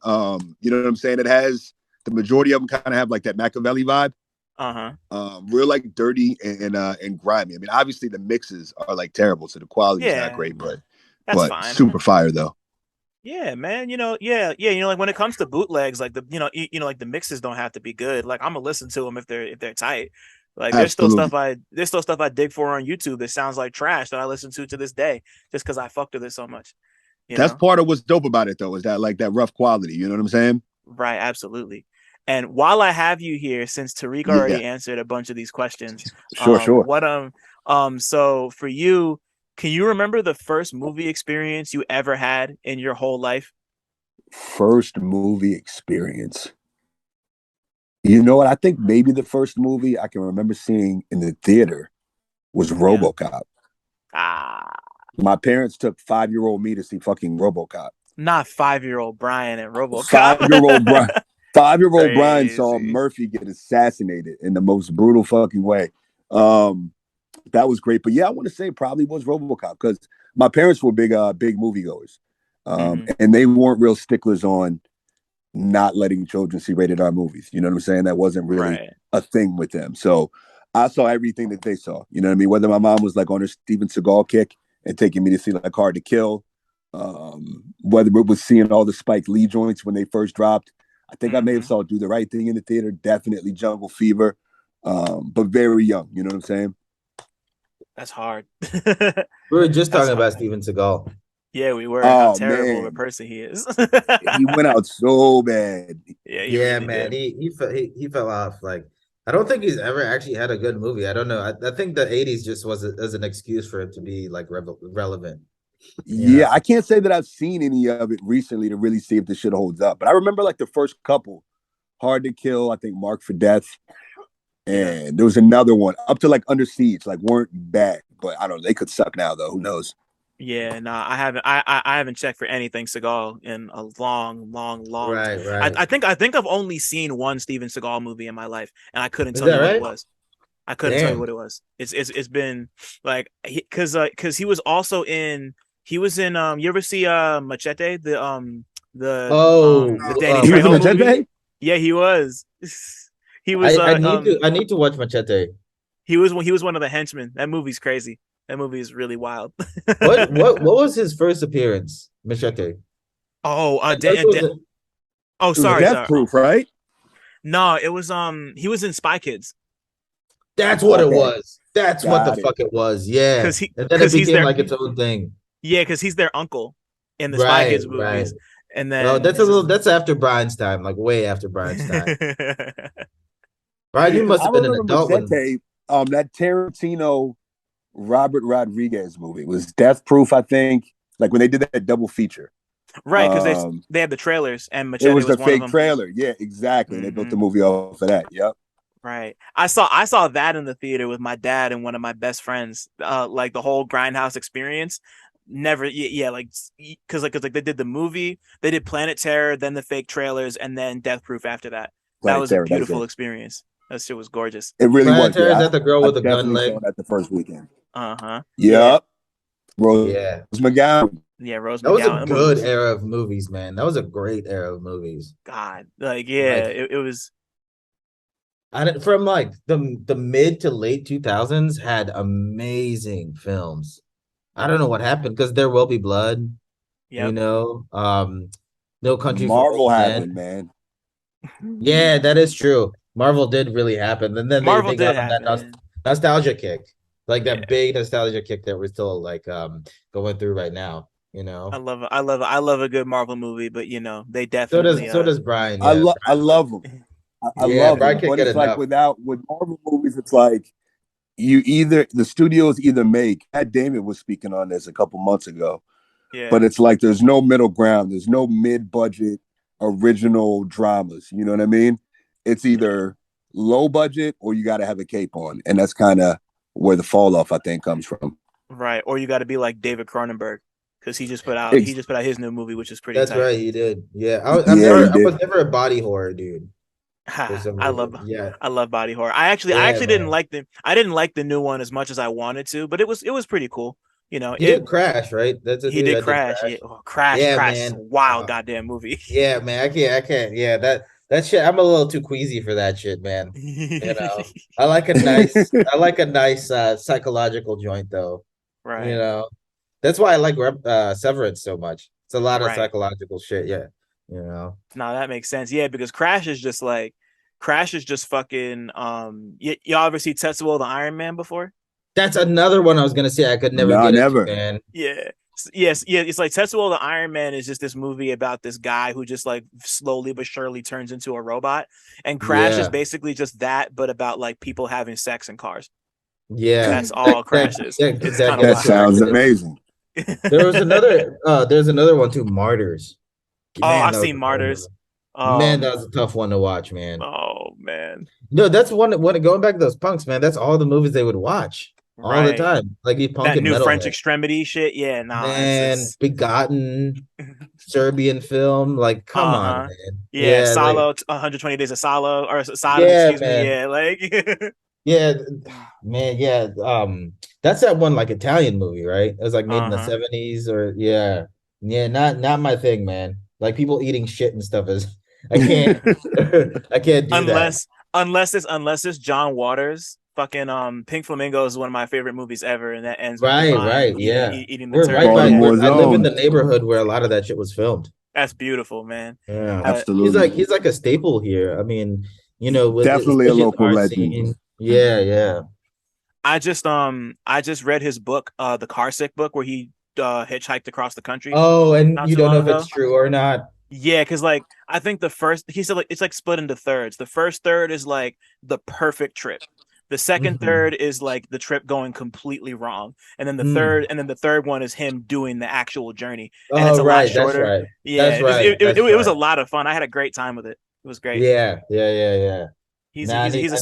You know what I'm saying? It has the majority of them kind of have like that Machiavelli vibe. uh-huh. Real like dirty and grimy. I mean, obviously the mixes are like terrible, so the quality's not Yeah, great, that's but fine. super fire though. Yeah, man. Like when it comes to bootlegs, like like the mixes don't have to be good. Like I'm gonna listen to them if they're tight. Like Absolutely. there's still stuff I dig for on YouTube that sounds like trash that I listen to this day just because I fucked with it so much. You That's know? part of what's dope about it though, is that like that rough quality. You know what I'm saying? Right, absolutely. And while I have you here, since Tariq Yeah. already answered a bunch of these questions, Sure. what so for you, can you remember the first movie experience you ever had in your whole life? First movie experience. You know what? I think maybe the first movie I can remember seeing in the theater was Yeah. RoboCop. Ah, My parents took 5-year-old me to see fucking RoboCop. not 5-year-old Brian and Five-year-old Brian. RoboCop. 5-year-old Brian saw Crazy. Murphy get assassinated in the most brutal fucking way. Um, that was great. But yeah, I want to say probably was RoboCop because my parents were big moviegoers, Hmm. and they weren't real sticklers on not letting children see rated R movies. You know what I'm saying? That wasn't really Right. a thing with them. So I saw everything that they saw. You know what I mean? Whether my mom was like on her Steven Seagal kick and taking me to see like Hard to Kill, whether it was seeing all the Spike Lee joints when they first dropped. I think I may have Hmm. saw Do the Right Thing in the theater. Definitely Jungle Fever, but very young. You know what I'm saying? That's hard. We were just That's talking hard. about Steven Seagal. Yeah, we were, and how Oh terrible of a man, person he is. he went out so bad. Yeah, he Yeah, really man, did. he fell off. Like, I don't think he's ever actually had a good movie. I don't know. I think the '80s just was as an excuse for it to be like relevant. You know? Yeah, I can't say that I've seen any of it recently to really see if the shit holds up. But I remember like the first couple, Hard to Kill, I think Mark for Death, Yeah. and there was another one up to like Under Siege, like weren't bad, but I don't know. They could suck now though. Who knows? Yeah, nah, I haven't. I haven't checked for anything Seagal in a long, long, long time. Right, right. I think I've only seen one Steven Seagal movie in my life, and I couldn't Is tell that you what it right? was. I couldn't tell you Damn. what it was. It's been like because he was also in he was in you ever see Machete the Oh, Danny He was in Trejo movie? Machete. Yeah, he was. He was I need to watch Machete. he was one of the henchmen. That movie's crazy. That movie is really wild. What was his first appearance? Machete. Oh, I know it was oh, it was sorry, Death sorry. Proof, right? No, it was he was in Spy Kids that's what it Okay, was. That's what the got it. fuck it was. Yeah. And then it because he's became their like its own thing. yeah because he's their uncle in the Spy Right, Kids right. movies, and Oh, then it's just that's after Brian's time, like way after Brian's time. Brian, Yeah, you because must I have been an remember adult when Machete. That Tarantino Robert Rodriguez movie was Death Proof, I think. Like when they did that double feature. right because Um, they had the trailers and it Machete was the was one of fake them. trailer. Yeah, exactly. And they built Hmm. the movie off of that. Yep. Right. I saw that in the theater with my dad and one of my best friends. Like the whole Grindhouse experience. Never, yeah, like because like they did the movie, they did Planet Terror, then the fake trailers, and then Death Proof after that. That Planet was a Terror. That was beautiful it. experience. That shit was gorgeous. It really was. Planetary, is Yeah, that the girl I with the gun definitely saw leg? that the first weekend. Uh-huh. Yeah. Yep. Rose Yeah. McGowan. Yeah, Rose That was a McGowan. That movie good was era of movies, man. That was a great era of movies. God. Like, yeah, Like it was from like the mid to late 2000s had amazing films. I don't know what happened because There Will Be Blood, you yep. know, No Country for Marvel Old happened, Men. man. Yeah, that is true. Marvel did really happen. And then Marvel they did got on that happen, yeah. nostalgia kick. Like Yeah. that big nostalgia kick that we're still like going through right now, you I know. love I love a good Marvel movie, but they So definitely does Brian, I yeah. love I love them. I Yeah, love Brian them. can't But get it's like enough. with Marvel movies, it's like you either the studios either make. Matt Damon was speaking on this a couple months ago, yeah. but it's like there's no middle ground. There's no mid-budget original dramas. You know what I mean? It's either low budget or you got to have a cape on, and that's kind of where the fall off I think comes from. Right. Or you got to be like David Cronenberg because Ex- he just put out his new movie, which is pretty That's tight. right, he did. Yeah, yeah, he I did. was never a body horror dude for Ha, some reason. I love body horror. I Yeah, actually man. didn't like the new one as much as I wanted to, but it was pretty cool. You know, He did Crash, right? That's a he dude did that did Crash. Crash. Yeah, oh, Yeah, Crash is a man. wild goddamn movie. Yeah, man. I can't. Yeah, that shit. I'm a little too queasy for that shit, man. You know, I like a nice psychological joint though. You Right. know, that's why I like Severance so much. It's a lot of Right. psychological shit. Yeah, you know. No, that makes sense. Yeah, because Crash is just fucking y'all ever see Tetsuo the Iron Man before? That's another one I was gonna say I could never No, get into, never. man. Yeah. Yes, yeah, it's like Tetsuo the Iron Man is just this movie about this guy who just like slowly but surely turns into a robot. And Crash is Yeah, basically just that, but about like people having sex in cars. yeah. That's all Crash is. It's That kind of That gets wild. you sounds active. amazing. There's another one too, Martyrs. Oh, Man, I've that was seen a tough one. Martyrs. Man, that was a tough one to watch, man. Oh man. No, that's one going back to those punks, man. That's all the movies they would watch all the Right. time. Like these punk That and new French metalhead. extremity shit. Yeah, nah, Man, Begotten, Serbian film. Like, come on, uh-huh. man. Yeah, Yeah, like, Salo, 120 Days of Salo or Sodom, yeah, excuse me. man. Yeah, like Yeah, man, yeah. That's that one like Italian movie, right? It was like made in the uh-huh. 70s or yeah. Yeah, not my thing, man. Like people eating shit and stuff is I can't I can't do that. Unless it's John Waters, fucking Pink Flamingo is one of my favorite movies ever, and that ends with Right, Divine yeah. eating the We're right turd. by Yeah, Baltimore I live in zone. the neighborhood where a lot of that shit was filmed. that's beautiful, man. Yeah. Absolutely. He's like a staple here. I mean, with Definitely a especially in the local art legend. scene. Yeah, yeah. I just read his book, the Car Sick book, where he hitchhiked across the country Oh, and not you too don't know long if it's ago. true or not. Yeah, because like I think the first he said like it's like split into thirds. The first third is like the perfect trip. The second Mhm. third is like the trip going completely wrong. Mm. And then the third one is him doing the actual journey. And it's Oh, a lot right. That's shorter. right. Yeah, That's right. That's it was a right. lot of fun. I had a great time with it. It was great. Yeah. Man, He's a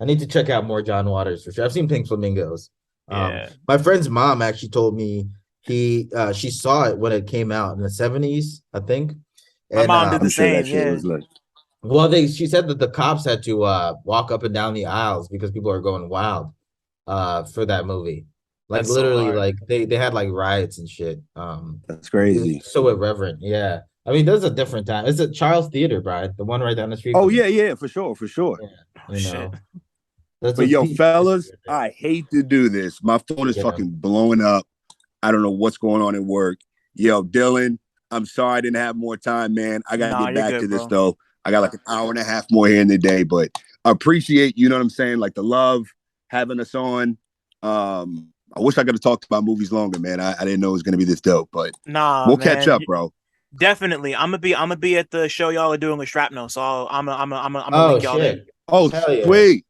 I need to check out more John Waters for sure. I've seen Pink Flamingos. yeah. My friend's mom actually told me she saw it when it came out in the 70s, I think. My And mom did the I'm sure that same. shit Yeah. was lit. well, she said that the cops had to walk up and down the aisles because people are going wild for that movie. Like That's so literally, hard. like they had like riots and shit. That's It was crazy. so irreverent. Yeah. I mean, there's a different time. It's at Charles Theater, Brian, the one right down the street Oh from me. yeah, yeah, for sure, for sure. Yeah. Oh You shit. know, that's But a yo, piece of history fellas, right there. I hate to do this. My phone is Yeah. fucking blowing up. I don't know what's going on at work. Yo, Dylan, I'm sorry I didn't have more time, man. I gotta Nah, get you're back to good, this bro. though. I got like an hour and a half more here in the day, but I appreciate, you know what I'm saying? Like the love, having us on. I wish I could have talked about movies longer, man. I didn't know it was gonna be this dope, but Nah, we'll catch man. up, bro. Definitely. I'm gonna be at the show y'all are doing with Shrapnel. So I'm gonna Oh link y'all there. shit. Oh, Hell yeah. sweet.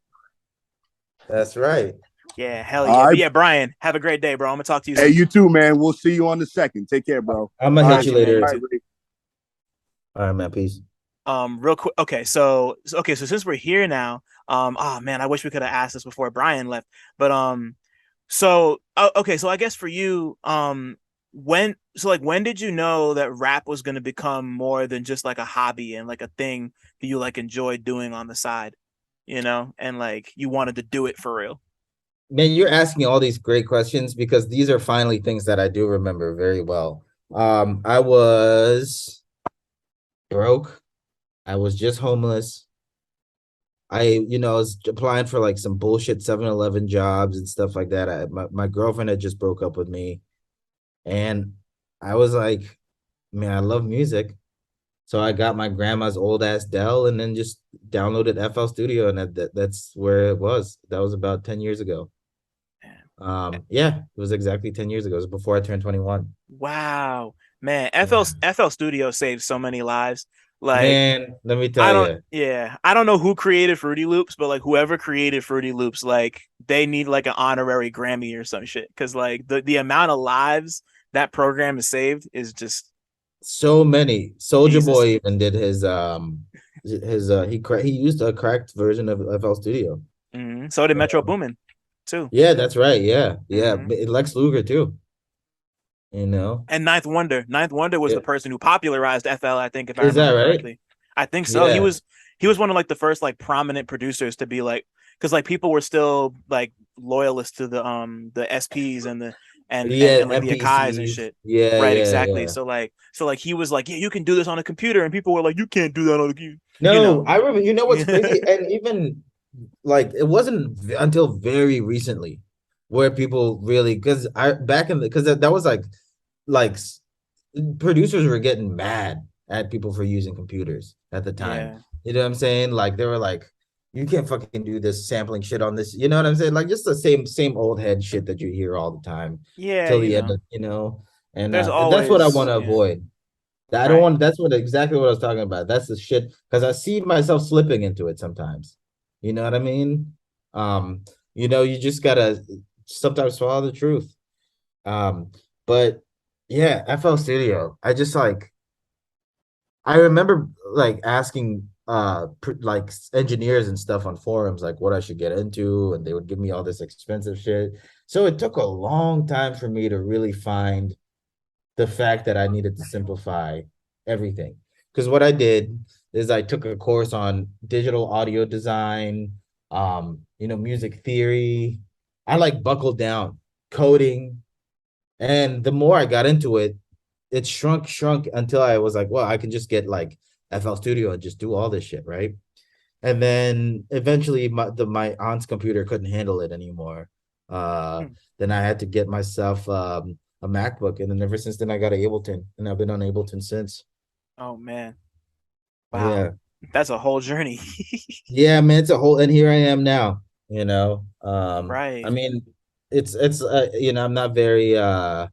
That's right. Yeah, hell yeah. All But right. yeah, Brian, have a great day, bro. I'm gonna talk to you Hey, soon. you too, man. We'll see you on the second. Take care, bro. I'm gonna All hit right. Got you you, man. You later. All right, too. Ray. All right, man. Peace. Real quick. Okay, so since we're here now, oh man, I wish we could have asked this before Brian left. But okay, so I guess for you, when did you know that rap was gonna become more than just like a hobby and like a thing that you like enjoyed doing on the side, you know, and like you wanted to do it for real? Man, you're asking all these great questions because these are finally things that I do remember very well. I was broke. I was just homeless. Was applying for like some bullshit 7-Eleven jobs and stuff like that. My girlfriend had just broke up with me. And I was like, man, I love music. So I got my grandma's old ass Dell and then just downloaded FL Studio. And that's where it was. That was about 10 years ago. Yeah, it was exactly 10 years ago. It was before I turned 21. Wow, man, Yeah. FL Studio saved so many lives. Like Man, let me tell you. I don't know who created Fruity Loops, but like whoever created Fruity Loops, like they need like an honorary Grammy or some shit. Cause like the amount of lives that program has saved is just So many. Soldier Jesus. Boy even did he used a cracked version of FL Studio. So did Metro Um, Boomin. too. Yeah, that's right. Yeah, yeah. Hmm. Lex Luger too. You know, And Ninth Wonder. Ninth Wonder was yeah. the person who popularized FL, I think, if I Is that remember right? correctly. I think so. He Yeah, was he was one of like the first like prominent producers to be like, because like people were still like loyalists to the SPs and the yeah. and like the Akais and MPCs. shit. Yeah, Right, yeah, exactly. yeah. So like he was like, yeah, you can do this on a computer, and people were like, you can't do that on a computer, you No, know. I remember. You know what's crazy? And even like it wasn't until very recently where people really because I back in the because that was like producers were getting mad at people for using computers at the time. Yeah. You know what I'm saying? Like they were like, you can't fucking do this sampling shit on this. You know what I'm saying? Like just the same old head shit that you hear all the time Yeah, till you the end know. of, you know. There's And that's what I always want to yeah. avoid. I don't Right. want that's what exactly what I was talking about. That's the shit because I see myself slipping into it sometimes. You know what I mean? Um, you just gotta sometimes swallow the truth. Um, but yeah, FL Studio. I remember like asking like engineers and stuff on forums like what I should get into, and they would give me all this expensive shit. So it took a long time for me to really find the fact that I needed to simplify everything. Because what I did is I took a course on digital audio design, music theory. I like buckled down coding, and the more I got into it, it shrunk until I was like, well, I can just get like FL Studio and just do all this shit, right? And then eventually my aunt's computer couldn't handle it anymore. Uh, Hmm. then I had to get myself a MacBook, and then ever since then I got an Ableton, and I've been on Ableton since. Oh man. Wow. Yeah, That's a whole journey. yeah, man, it's a whole, and here I am now. I Right. mean, I'm not very I'm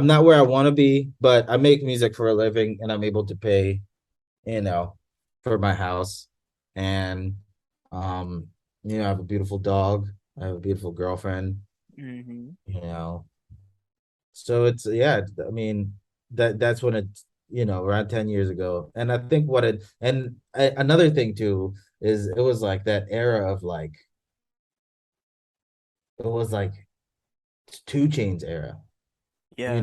not where I want to be, but I make music for a living, and I'm able to pay, you know, for my house. And um, I have a beautiful dog. I have a beautiful girlfriend, Hmm. you know. So it's yeah, I mean that's when around 10 years ago. And I think another thing too is it was like that era of like it was like 2 Chainz era. Yeah.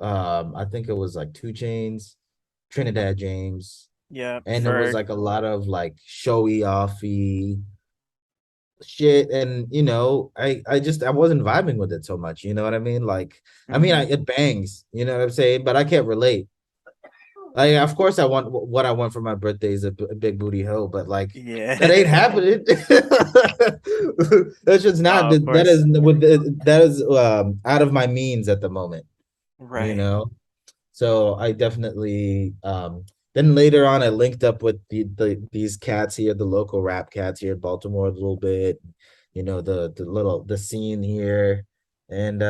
I think it was like 2 Chainz, Trinidad James, Yeah. and it was Ferg. like a lot of like showy offy shit. And I wasn't vibing with it so much, you know what I mean? Like Hmm. it bangs, you know what I'm saying, but I can't relate. Like of course I want what I want for my birthday is a big booty hoe, but like that ain't Yeah. happening. That's just not Oh, of that course. is out of my means at the moment, you Right. know. So I definitely then later on I linked up with these cats here, the local rap cats here in Baltimore a little bit, the scene here, and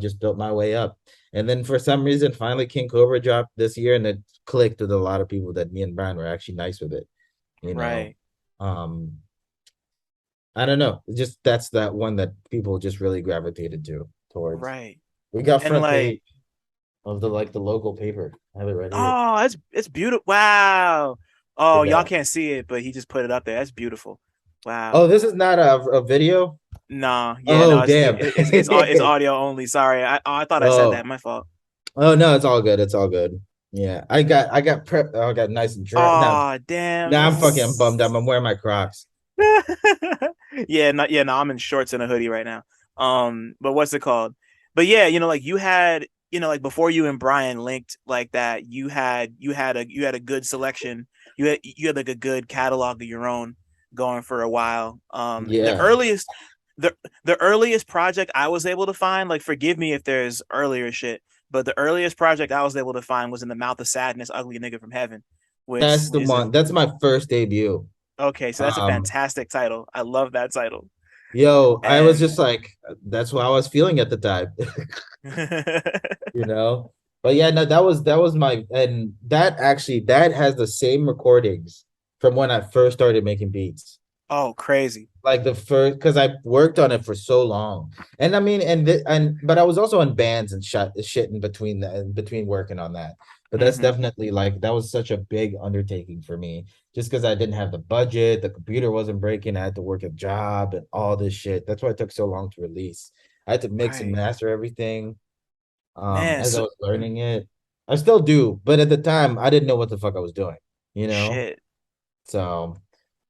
just built my way up. And then for some reason finally King Cobra dropped this year, and it clicked with a lot of people that me and Brian were actually nice with it, you know. Right. Um I don't know. Just that's that one that people just really gravitated towards. Right. We got And front like, page of the local paper. I have it right here. oh, it's beautiful. Wow. Oh, y'all Yeah. can't see it, but he just put it up there. That's beautiful. Wow. Oh, this is not a video. Nah, yeah, Oh, no, it's damn. it's audio only. Sorry, I thought I said that. Oh, My fault. oh no, it's all good. It's all good. Yeah, I got prep. I got nice and dry. Now, Oh, damn. now I'm fucking bummed out. I'm wearing my Crocs. Yeah, no, I'm in shorts and a hoodie right now. But what's it called? But yeah, like you had, like before you and Brian linked like that, you had a good selection. You had like a good catalog of your own going for a while. Yeah, The the earliest project I was able to find, like forgive me if there's earlier shit, but the earliest project I was able to find was In the Mouth of Sadness, Ugly Nigga from Heaven, which that's the is a one. That's my first debut. okay, so that's a Um, fantastic title. I love that title. yo, I was And just like, that's what I was feeling at the time. you know. But yeah, no, that was my, and that has the same recordings from when I first started making beats. oh, crazy. Like the first, because I worked on it for so long, and I mean, but I was also in bands and shit in between working on that. But that's Mm-hmm. definitely like that was such a big undertaking for me, just because I didn't have the budget, the computer wasn't breaking, I had to work a job and all this shit. That's why it took so long to release. I had to mix and Right. master everything Man, as I so was learning it. I still do, but at the time I didn't know what the fuck I was doing, you know? shit. So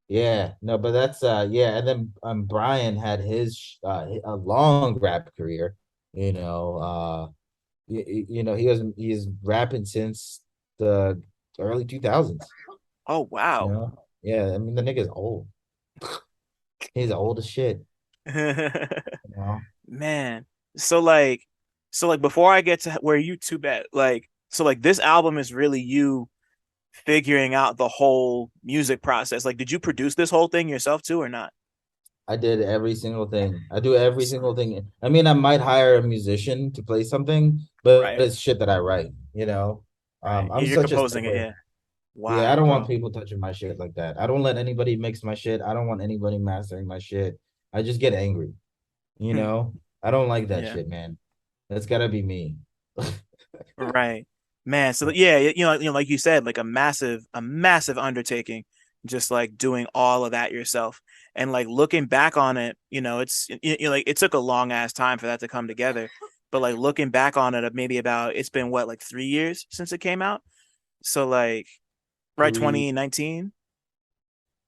yeah, no, but that's yeah, and then Brian had his a long rap career, you know, you know, he's rapping since the early 2000s, Oh you wow. know? Yeah, I mean the nigga's old. He's old as shit, you know? Man. So like before I get to where you two bet, like so like this album is really you figuring out the whole music process. Like did you produce this whole thing yourself too or not? I did every single thing. I do every single thing. I mean, I might hire a musician to play something, but Right. it's shit that I write, you know? Right. I'm You're such a composing it, stickler. yeah. Yeah, I Wow, don't want bro. people touching my shit like that. I don't let anybody mix my shit. I don't want anybody mastering my shit. I just get angry, you Hmm. know? I don't like that Yeah. shit, man. That's gotta be me. Right. Man, so yeah, like you said, like a massive undertaking, just like doing all of that yourself. And like looking back on it, like it took a long ass time for that to come together. But like looking back on it, maybe about it's been what, like 3 years since it came out. So like, right, Three, 2019.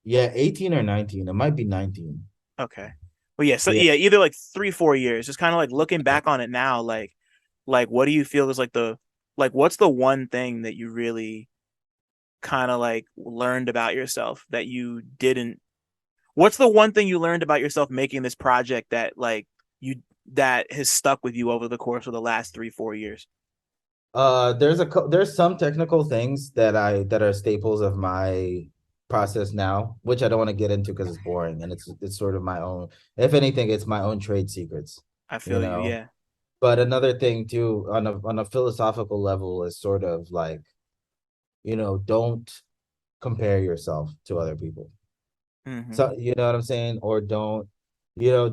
yeah, 18 or 19. It might be 19. Okay. Well, yeah, so Yeah. yeah, either like 3, 4 years. Just kind of like looking back on it now, like what do you feel is like what's the one thing that you really kind of like learned about yourself that you didn't what's the one thing you learned about yourself making this project that like you that has stuck with you over the course of the last 3, 4 years? There's some technical things that are staples of my process now, which I don't want to get into because it's boring and it's sort of my own. If anything, it's my own trade secrets, I you feel you, know. yeah. But another thing too, on a philosophical level, is sort of like, don't compare yourself to other people. Mm-hmm. So you know what I'm saying, or don't because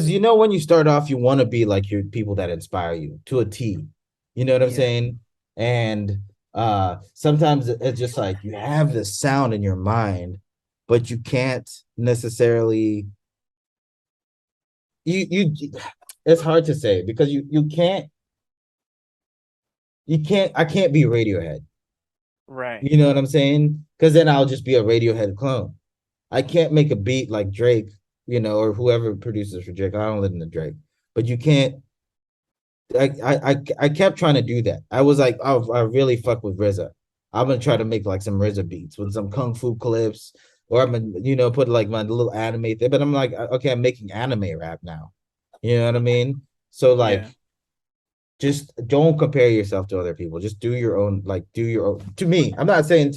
when you start off, you want to be like your people that inspire you to a T. You know what I'm Yeah. saying? And sometimes it's just like you have this sound in your mind, but you can't necessarily you it's hard to say because you can't I can't be Radiohead. Right. You know what I'm saying? Because then I'll just be a Radiohead clone. I can't make a beat like Drake, or whoever produces for Drake. I don't listen to Drake, but you can't I kept trying to do that. I was like, oh, I really fuck with RZA. I'm gonna try to make like some RZA beats with some kung fu clips, or I'm gonna, put like my little anime thing. But I'm like, okay, I'm making anime rap now. You know what I mean? So Yeah. like, just don't compare yourself to other people. Just do your own, like, do your own. To me, I'm not saying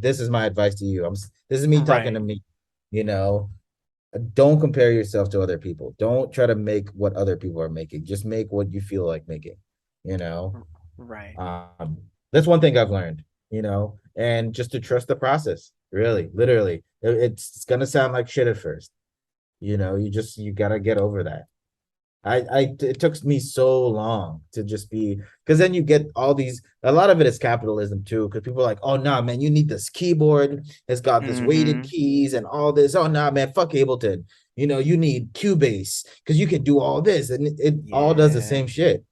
this is my advice to you. This is me talking to Right. me. You know, don't compare yourself to other people. Don't try to make what other people are making. Just make what you feel like making, you know. Right. Um, that's one thing I've learned, and just to trust the process, really, literally. It's gonna sound like shit at first, you gotta get over that. It took me so long to just be, because then you get a lot of it is capitalism too, because people are like, oh no, man, you need this keyboard, it's got this weighted Mm-hmm. keys and all this. Oh no, man, fuck Ableton. You need Cubase because you can do all this, and it all does the Yeah. same shit.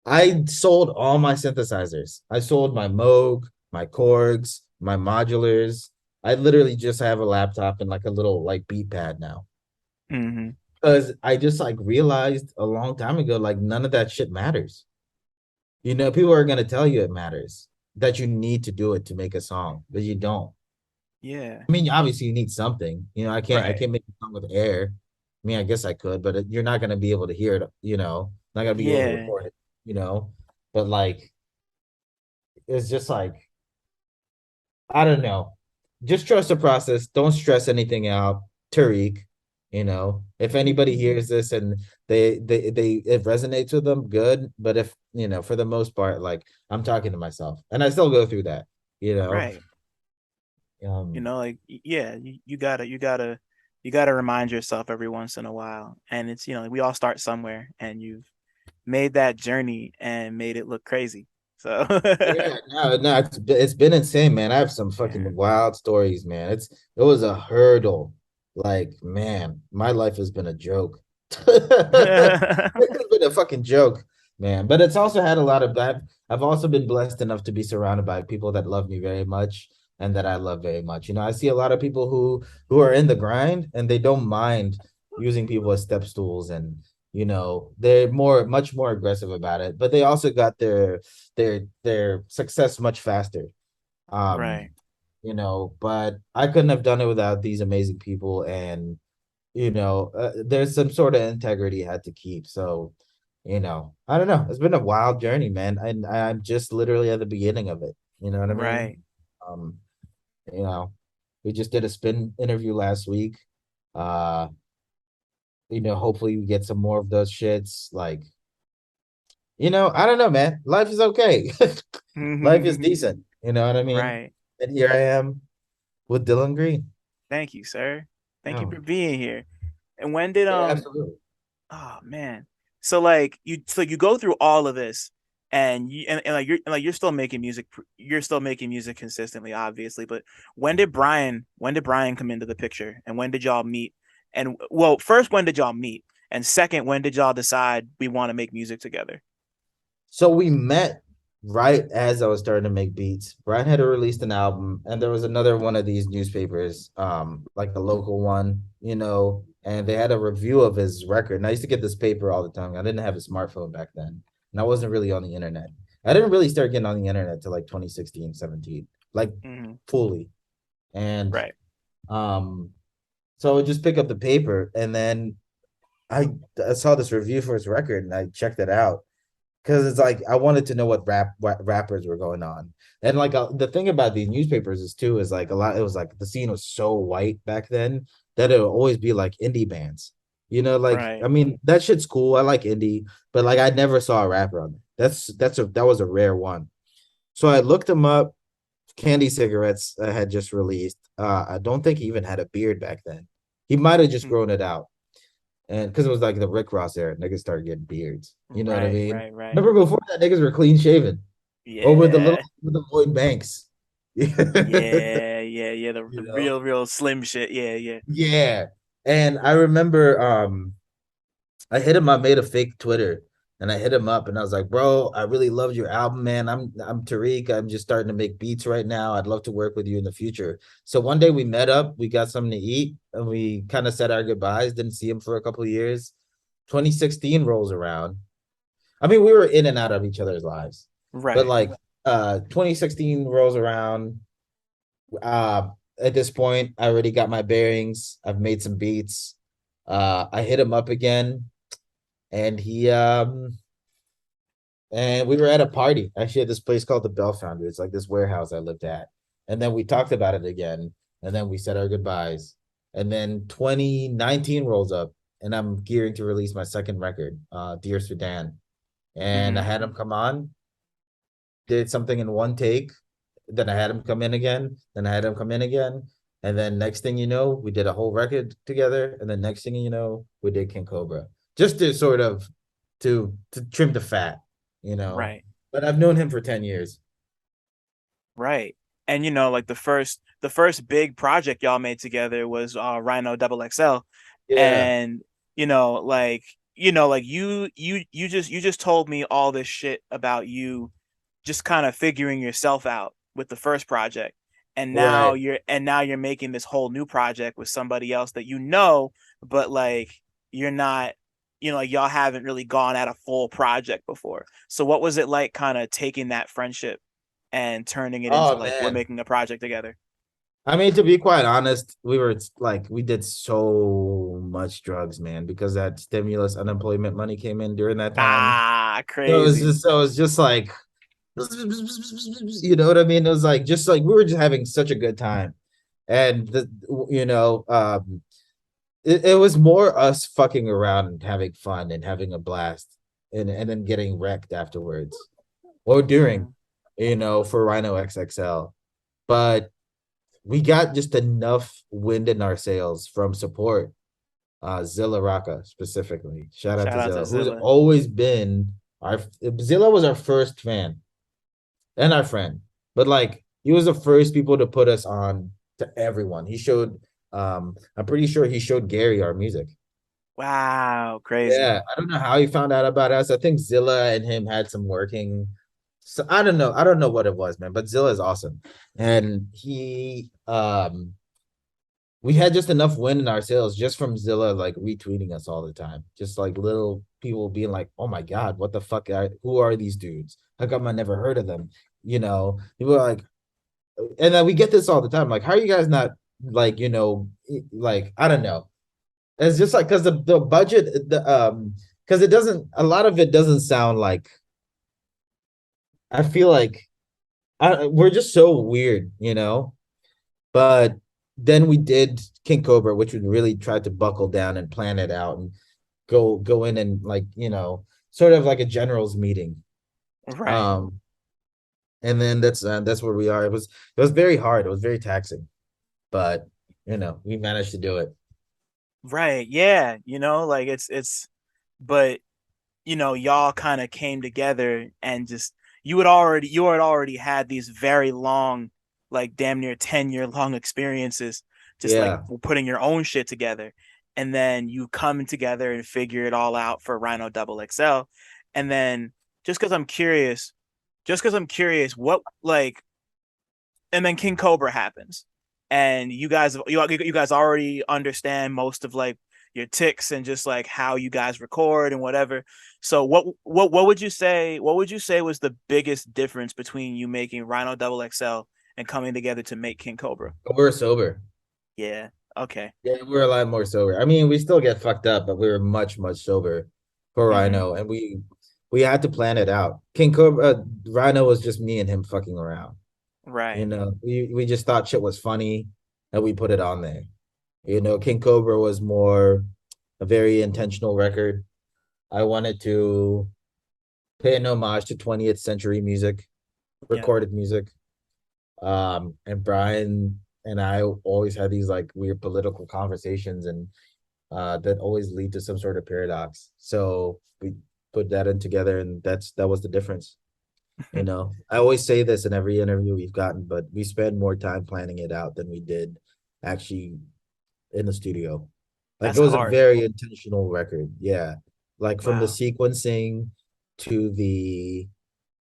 I sold all my synthesizers. I sold my Moog, my Korgs, my modulars. I literally just have a laptop and like a little like beat pad now. Mm-hmm. Because I just like realized a long time ago, like none of that shit matters. People are gonna tell you it matters, that you need to do it to make a song, but you don't. Yeah. I mean, obviously you need something. I Right. can't make a song with air. I mean, I guess I could, but you're not gonna be able to hear it. Not gonna be able to Yeah. record it. But like, it's just like, I don't know. Just trust the process. Don't stress anything out. Tariq, if anybody hears this and they it resonates with them, good. But if, for the most part, like, I'm talking to myself and I still go through that, you know. Right. Um, Like yeah, you gotta remind yourself every once in a while. And it's, like we all start somewhere, and you've made that journey and made it look crazy. So Yeah, no, it's been insane, man. I have some yeah. fucking wild stories, man. It was a hurdle. Like, man, my life has been a joke. It's been a fucking joke, man. But it's also had a lot of bad. I've also been blessed enough to be surrounded by people that love me very much and that I love very much. You know, I see a lot of people who are in the grind and they don't mind using people as step stools, and you know, they're much more aggressive about it, but they also got their success much faster. Right. Um, you know, but I couldn't have done it without these amazing people, and you know, there's some sort of integrity I had to keep. So, you know, I don't know. It's been a wild journey, man, and I'm just literally at the beginning of it. You know what I mean? Right. Um, you know, we just did a spin interview last week. Uh, you know, hopefully we get some more of those shits. Like, you know, I don't know, man. Life is okay. Life is decent. You know what I mean? Right. And here I am with Dylan Green. Thank you, sir. Thank you Oh, for being here. And when did yeah, absolutely. oh man. So like you go through all of this and you're still making music, you're still making music consistently, obviously, but when did Brian come into the picture, and when did y'all meet? And well, first, when did y'all meet? And second, when did y'all decide we want to make music together? So we met right as I was starting to make beats. Brian had released an album, and there was another one of these newspapers, like a local one, you know, and they had a review of his record. And I used to get this paper all the time. I didn't have a smartphone back then, and I wasn't really on the internet. I didn't really start getting on the internet till like 2016, 17, like Mm-hmm. fully. And Right. um, so I would just pick up the paper, and then I I saw this review for his record, and I checked it out because it's like I wanted to know what rappers were going on. And like the thing about these newspapers is too is like a lot. It was like the scene was so white back then that it would always be like indie bands. You know, like I Right. mean that shit's cool. I like indie, but like I never saw a rapper on it. That was a rare one. So I looked him up. Candy Cigarettes had just released. I don't think he even had a beard back then. He might have just Hmm. grown it out, and because it was like the Rick Ross era, niggas started getting beards. You know what I Right, mean? right, right. Remember before that, niggas were clean shaven. Over the little Yeah. with the Lloyd Banks. you Yeah, yeah, yeah. The know? real slim shit. Yeah, yeah. Yeah. And I remember I hit him, I made a fake Twitter and I hit him up and I was like, bro, I really loved your album, man. I'm Tariq. I'm just starting to make beats right now. I'd love to work with you in the future. So one day we met up, we got something to eat, and we kind of said our goodbyes. Didn't see him for a couple of years. 2016 rolls around. I mean, we were in and out of each other's lives. But Right. like 2016 rolls around. Uh at this point, I already got my bearings. I've made some beats. I hit him up again, and he and we were at a party actually at this place called the Bell Foundry. It's like this warehouse I lived at. And then we talked about it again, and then we said our goodbyes. And then 2019 rolls up, and I'm gearing to release my second record, Dear Sudan. And I Hmm. had him come on, did something in one take. Then I had him come in again. Then I had him come in again. And then next thing you know, we did a whole record together. And then next thing you know, we did King Cobra. Just to sort of to trim the fat, you know. Right. But I've known him for 10 years. Right. And like the first big project y'all made together was Rhino Double XL. Yeah. And like you just told me all this shit about you just kind of figuring yourself out with the first project. And now Right. you're making this whole new project with somebody else that but like you're not, like y'all haven't really gone at a full project before. So what was it like kind of taking that friendship and turning it into Oh like we're man. making a project together? I mean, to be quite honest, we were like we did so much drugs, man, because that stimulus unemployment money came in during that time. Ah, So crazy. it was just like you know what I mean? It was like just like we were just having such a good time. And the you know, it was more us fucking around and having fun and having a blast and then getting wrecked afterwards or during, Mhm. you know, for Rhino XXL. But we got just enough wind in our sails from support Zilla Rocca specifically. Shout out Shout to out to Zilla, who's Zilla. always been our Zilla was our first fan and our friend, but like he was the first people to put us on to everyone. He showed I'm pretty sure he showed Gary our music. Wow, crazy. Yeah, I don't know how he found out about us. I think Zilla and him had some working. So I don't know. I don't know what it was, man. But Zilla is awesome, and we had just enough wind in our sails just from Zilla like retweeting us all the time. Just like little people being like, "Oh my god, what the fuck? Who are these dudes? How come I never heard of them?" People are like, and then we get this all the time. Like, how are you guys not like like I don't know. It's just like because the budget because it doesn't a lot of it doesn't sound like I feel like we're just so weird. But then we did King Cobra, which we really tried to buckle down and plan it out and go in and like sort of like a general's meeting. Right. Um, and then that's where we are. It was very hard. It was very taxing, but we managed to do it. Right. Yeah. Like but y'all kind of came together and just you had already had these very long, like damn near 10-year long experiences, just like Yeah, putting your own shit together. And then you come together and figure it all out for Rhino Double XL. And then just because I'm curious, what like and then King Cobra happens, and you guys already understand most of like your ticks and just like how you guys record and whatever. So what would you say? What would you say was the biggest difference between you making Rhino Double XL and coming together to make King Cobra? we're sober. Yeah. Okay. Yeah, we're a lot more sober. I mean, we still get fucked up, but we were much, much sober for Mm-hmm. Rhino, and we had to plan it out. King Cobra, Rhino was just me and him fucking around. Right. We just thought shit was funny, and we put it on there. King Cobra was more a very intentional record. I wanted to pay an homage to 20th century music, Yeah. recorded music. And Brian and I always had these like weird political conversations and that always lead to some sort of paradox. So we put that in together, and that was the difference. I always say this in every interview we've gotten, but we spend more time planning it out than we did actually in the studio. Like it That's was a hard. very intentional record. Yeah. Like Wow. to the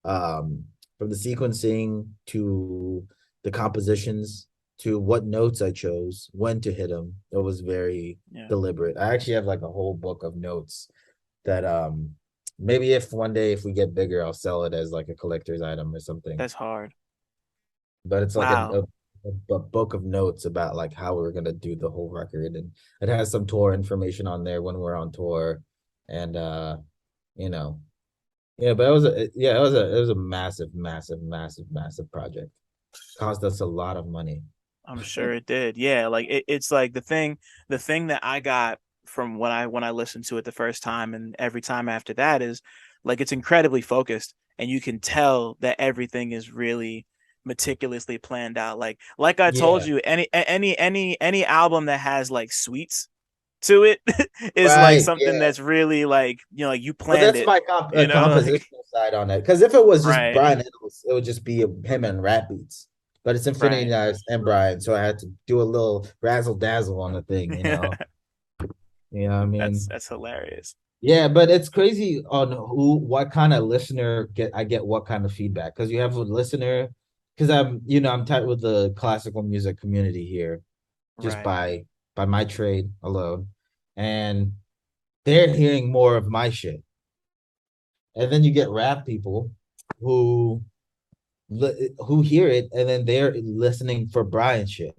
um from the sequencing to the compositions to what notes I chose, when to hit them. It was very Yeah. deliberate. I actually have like a whole book of notes that maybe if one day if we get bigger, I'll sell it as like a collector's item or something. That's hard. But it's like Wow. a book of notes about like how we're gonna do the whole record, and it has some tour information on there when we're on tour, and you know, yeah. But it was a massive, massive, massive, massive project. Cost us a lot of money. I'm sure it did. Yeah, like it's like the thing that I got from when I listened to it the first time and every time after that is like it's incredibly focused, and you can tell that everything is really meticulously planned out. Like I told Yeah, you, any album that has like sweets to it is like right. something Yeah. that's really like like you But planned that's it, my like compositional side on it. Because if it was just right. Brian Ennals, it would just be him and rap beats. But it's Infinity Right. Knives and Brian, so I had to do a little razzle dazzle on the thing. You know what I That's mean? that's hilarious. Yeah, but it's crazy on what kind of listener get what kind of feedback. Because you have a listener, because I'm tight with the classical music community here, just Right. by my trade alone. And they're hearing more of my shit. And then you get rap people who who hear it and then they're listening for Brian shit,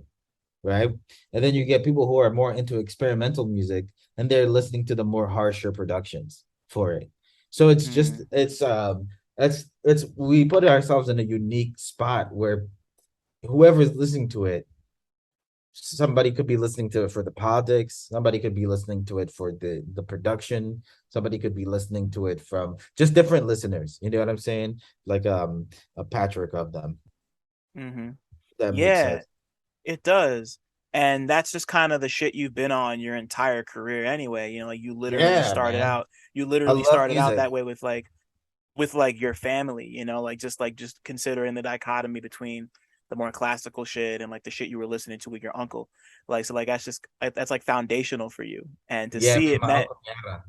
right? And then you get people who are more into experimental music and they're listening to the more harsher productions for it. So it's just Mm. it's we put ourselves in a unique spot where whoever's listening to it, somebody could be listening to it for the politics, somebody could be listening to it for the production, somebody could be listening to it from just different listeners. You know what I'm saying? Like a patchwork of them. Hmm. That makes Yeah, sense. it does. And that's just kind of the shit you've been on your entire career anyway. Like Yeah, man. you I literally love started out music. that way with your family, like just considering the dichotomy between the more classical shit and like the shit you were listening to with your uncle. Like, so like that's like foundational for you. And to Yeah, see man, it my met uncle Canada.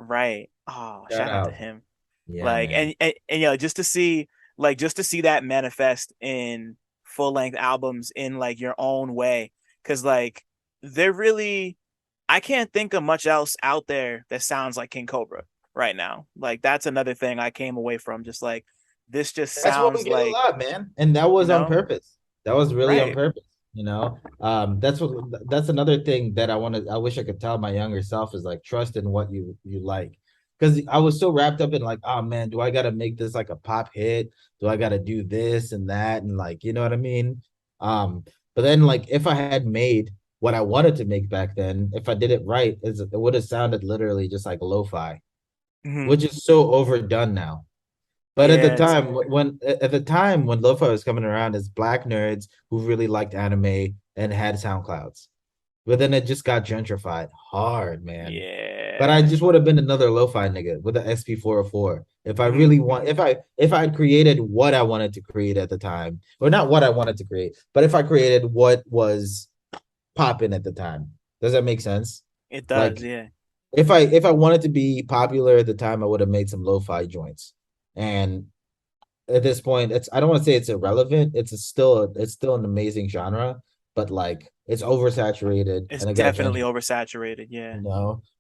right. Oh, Shout shout out to out. him. Yeah, Like man. and just to see that manifest in full length albums in like your own way. Cause like they're really I can't think of much else out there that sounds like King Cobra right now. Like that's another thing I came away from. Just like this just That's what we sounds get a like, lot, man. And that was on you purpose. That was really on right. purpose, you know. That's another thing that I wish I could tell my younger self is like trust in what you like. Because I was so wrapped up in like, oh man, do I gotta make this like a pop hit? Do I gotta do this and that? And like, you know what I mean? But then like if I had made what I wanted to make back then, if I did it right, it would have sounded literally just like lo-fi, Hmm. which is so overdone now. But at the Yeah, time, when lo-fi was coming around, it's black nerds who really liked anime and had SoundClouds. But then it just got gentrified hard, man. But I yeah. just would have been another lo-fi nigga with the SP404. If I Hmm. really want, if I had created what I wanted to create at the time, or not what I wanted to create, but if I created what was popping at the time, does that make sense? It does, Like yeah. if I wanted to be popular at the time, I would have made some lo-fi joints. And at this point, it's I don't want to say it's irrelevant. It's still an amazing genre, but like it's oversaturated It's and it got definitely gentrified, oversaturated, yeah.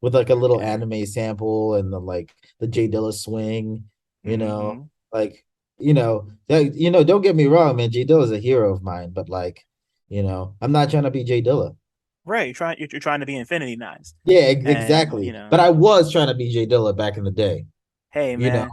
with like a little Yeah. anime sample and the J Dilla swing, you know, Hmm. like don't get me wrong, man. J Dilla's a hero of mine, but like, I'm not trying to be J Dilla. Right. You're trying to be Infinity Knives. Yeah, And, exactly. But I was trying to be J Dilla back in the day, hey you know, man,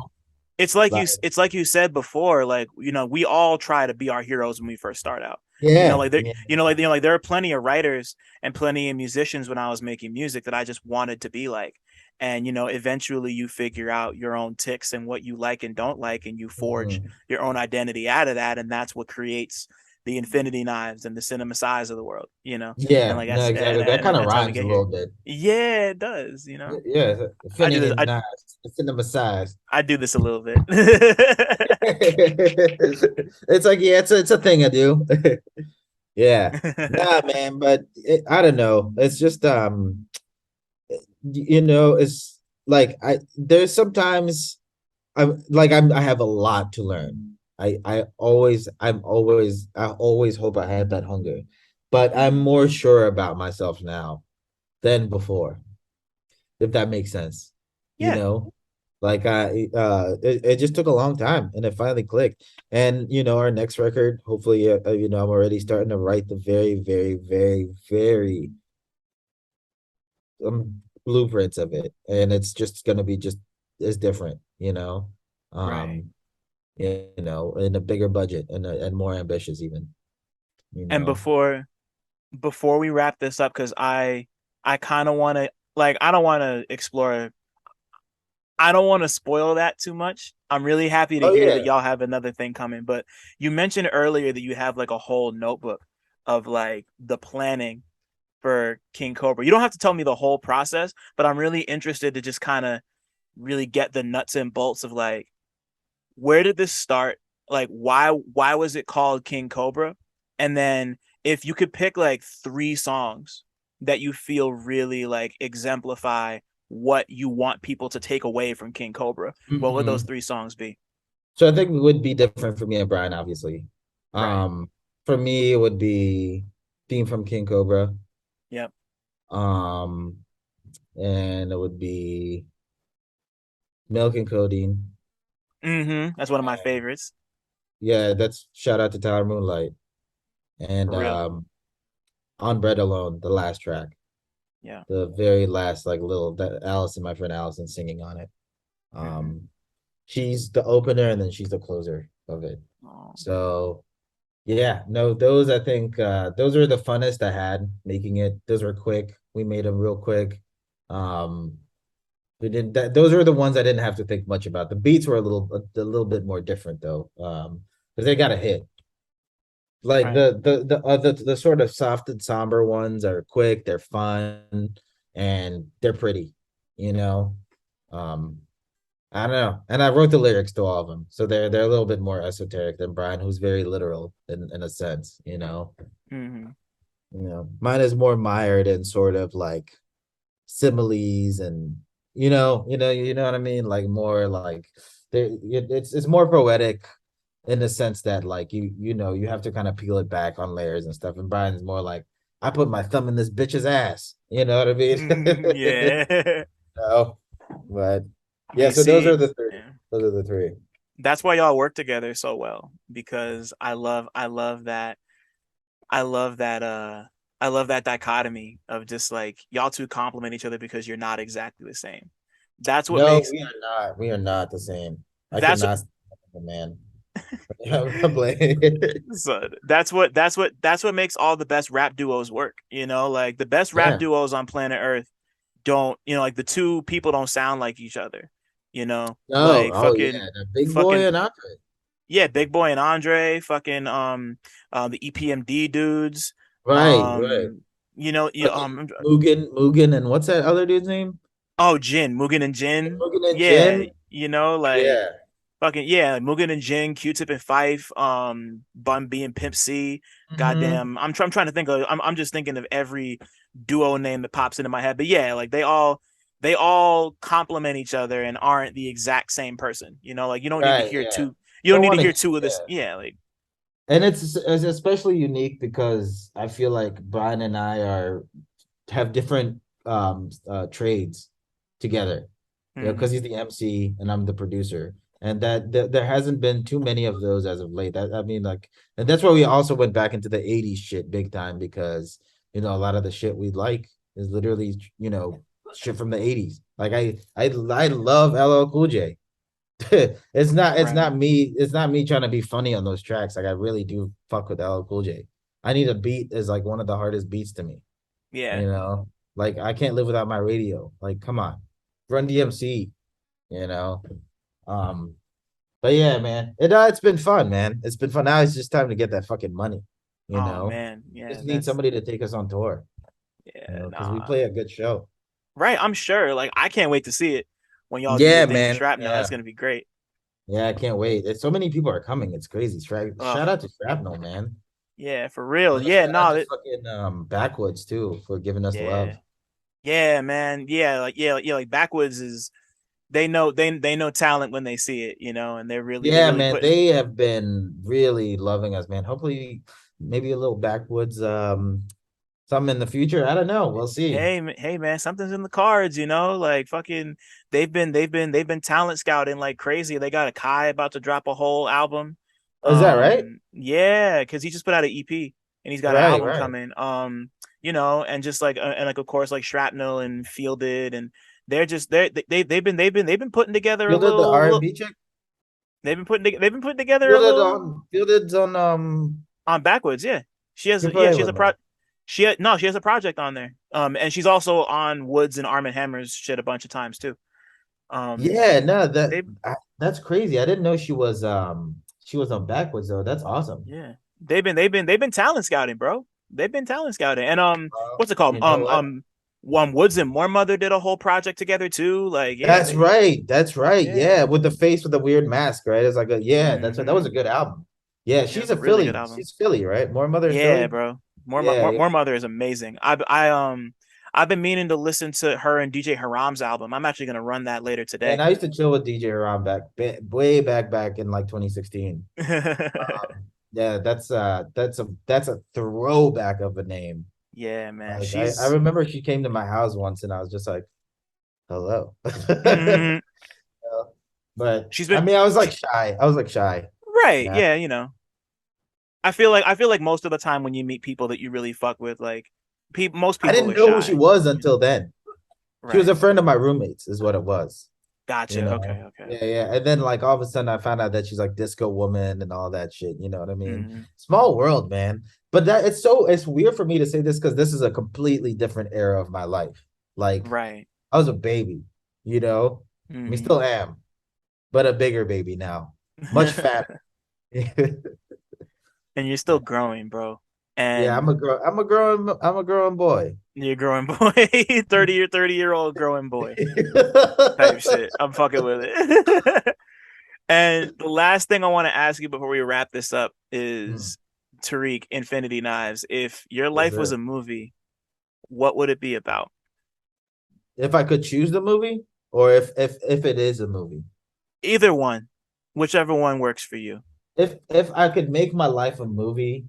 like it's like you said before, like, we all try to be our heroes when we first start out. yeah, Like there yeah. like there are plenty of writers and plenty of musicians when I was making music that I just wanted to be like. And eventually you figure out your own ticks and what you like and don't like, and you forge Mhm. your own identity out of that, and that's what creates the Infinity Knives and the CineMasais of the world. And Yeah, like no, that's exactly. That and kind of that's how we rhymes a get here. little bit. Yeah, it does. Yeah, I do Finny this. and Nas, CineMasai. I do this a little bit. It's like, yeah, it's a thing I do. Yeah. Nah, man, but I don't know. It's just it's like there's sometimes I have a lot to learn. I always hope I had that hunger. But I'm Mhm. more sure about myself now than before, if that makes sense. You Yeah, know, like it just took a long time and it finally clicked. And our next record, hopefully, I'm already starting to write the very, very, very, very blueprints of it, and it's just gonna be just as different, right. um, in a bigger budget and more ambitious even, you And know. before we wrap this up, because I kind of want to, like, I don't want to spoil that too much. I'm really happy to Oh hear that yeah. y'all have another thing coming, but you mentioned earlier that you have like a whole notebook of like the planning for King Cobra. You don't have to tell me the whole process, but I'm really interested to just kind of really get the nuts and bolts of like, where did this start? Like, why was it called King Cobra? And then if you could pick like three songs that you feel really like exemplify what you want people to take away from King Cobra, what would those Mhm. three songs be? So I think it would be different for me and Brian, obviously. Right. For me, it would be Theme from King Cobra. Yep. Um, and it would be Milk and Codeine. That's one of my And favorites. yeah, that's shout out to Tyler Moonlight. And For real. On Bread Alone, the last track. Yeah. The very last like little that Allison, my friend Allison, singing on it. Hmm. Um, she's the opener and then she's the closer of it. Oh. So yeah, no, those I think those are the funnest I had making it. Those were quick. We made them real quick. Um, we did that. Those were the ones I didn't have to think much about. The beats were a little bit more different though. Because they got a hit. Like Right. the sort of soft and somber ones are quick, they're fun, and they're pretty, you know. Um, I don't know. And I wrote the lyrics to all of them. So they're a little bit more esoteric than Brian, who's very literal in a sense, you know. Mm-hmm. Mine is more mired in sort of like similes and you know what I mean? Like more like it's more poetic in the sense that like you have to kind of peel it back on layers and stuff. And Brian's more like, I put my thumb in this bitch's ass. You know what I mean? Yeah. No, but yeah, You so those are see, the three. yeah. Those are the three. That's why y'all work together so well because I love that I love that dichotomy of just like y'all two complement each other because you're not exactly the same. That's what No, makes we are not. We are not the same. I that's what cannot stand the man. I'm playing. so that's what makes all the best rap duos work. You know, like the best rap Yeah. duos on planet Earth don't, like the two people don't sound like each other. You know, No. like Oh yeah, the big boy fucking and Andre. yeah, Big Boy and Andre, fucking the EPMD dudes. Right, right. Um, you know, Fucking Mugen, and what's that other dude's name? oh, Jin, Mugen and Jin. Mugen and Yeah, Jin. like Yeah. fucking yeah, Mugen and Jin, Q-Tip and Fife, Bun B and Pimp C. Mm-hmm. Goddamn, I'm trying to think of I'm just thinking of every duo name that pops into my head. But yeah, like they all complement each other and aren't the exact same person. You know, like Right, yeah. you don't Don't need to want to hear keep, two of this. yeah. Yeah, like And it's especially unique because I feel like Brian and I are have different trades together. mhm. Because he's the MC and I'm the producer. And that there hasn't been too many of those as of late. I mean, like, and that's why we also went back into the 80s shit big time because a lot of the shit we like is literally, shit from the 80s. Like I love LL Cool J. Right. It's not me trying to be funny on those tracks. Like I really do fuck with LL Cool J. I Need a Beat is like one of the hardest beats to me. Yeah. You know, like I can't live without my radio. Like, come on, Run DMC. You know, um, but yeah, man, it's been fun, man. It's been fun. Now it's just time to get that fucking money. You Oh know, man. Yeah, just need that's somebody to take us on tour. yeah, Because we nah. play a good show. Right, I'm sure. Like I can't wait to see it when y'all do your Yeah, thing with man. Shrapnel. That's Yeah, gonna be great. yeah. I can't wait. There's so many people are coming. It's crazy. Ugh. Shout out to Shrapnel, man. Yeah, for real. Yeah, Shout out no, to fucking Backwoods too for giving us love. yeah. Yeah, man. Yeah, like Backwoods is they know talent when they see it, and they're Yeah, really man, putting they have been really loving us, man. Hopefully, maybe a little Backwoods, something in the future. I don't know. We'll see. hey man, something's in the cards, like fucking they've been talent scouting like crazy. They got a Kai about to drop a whole album. Is that right? Yeah, because he just put out an EP and he's got an Right, album right. coming. And just like and like of course like Shrapnel and Fielded and they're just they've been putting together a Fielded the little R&B chick. they've been putting together a Fielded little on Fielded's on on Backwards. Yeah, Can play she has with a me. she has a project on there. And she's also on Woods and Arm& Hammer's shit a bunch of times too. Um, Yeah, no, they that's crazy. I didn't know she was on Backwoods though. That's awesome. Yeah, they've been talent scouting, bro. They've been talent scouting, and what's it called? You know what? Woods and More Mother did a whole project together too. Like, yeah, That's right. That's right. yeah, Yeah, with the face with the weird mask, right? It's like that's right. That was hmm a good album. Yeah, yeah, she's it's a a really good Philly. album. She's Philly, right? More Mother is Yeah, Philly. bro. Yeah, yeah. More Mother is amazing. I've been meaning to listen to her and DJ Haram's album. I'm actually gonna run that later And today. I used to chill with DJ around way back in like 2016. Yeah, that's a throwback of a name. Yeah, man, Like I remember she came to my house once and I was just like, hello. mhm. But she's I been mean, I was like she, shy. I was like shy. right. Yeah. Yeah, I feel like most of the time when you meet people that you really fuck with, like most I people didn't are know who she shy. was until then. She was Right. a friend of my roommates, is what it was. You Gotcha. Okay. know? Okay. Yeah, yeah. And then like all of a sudden I found out that she's like disco woman and all that shit. You know what I mean? Hmm. Small world, man. But it's weird for me to say this because this is a completely different era of my life. Like Right. I was a baby, you know. I mean, Hmm. still am, but a bigger baby now, much fatter. and you're still growing, bro. Yeah, And I'm a growing boy. you're a growing boy, 30-year-old growing boy type shit. I'm fucking with it. And the last thing I want to ask you before we wrap this up Hmm. is, Tariq, Infinity Knives. If your Yes, life was sir. a movie, what would it be about? If I could choose the movie, or if it is a movie. Either one, whichever one works for you. If I could make my life a movie,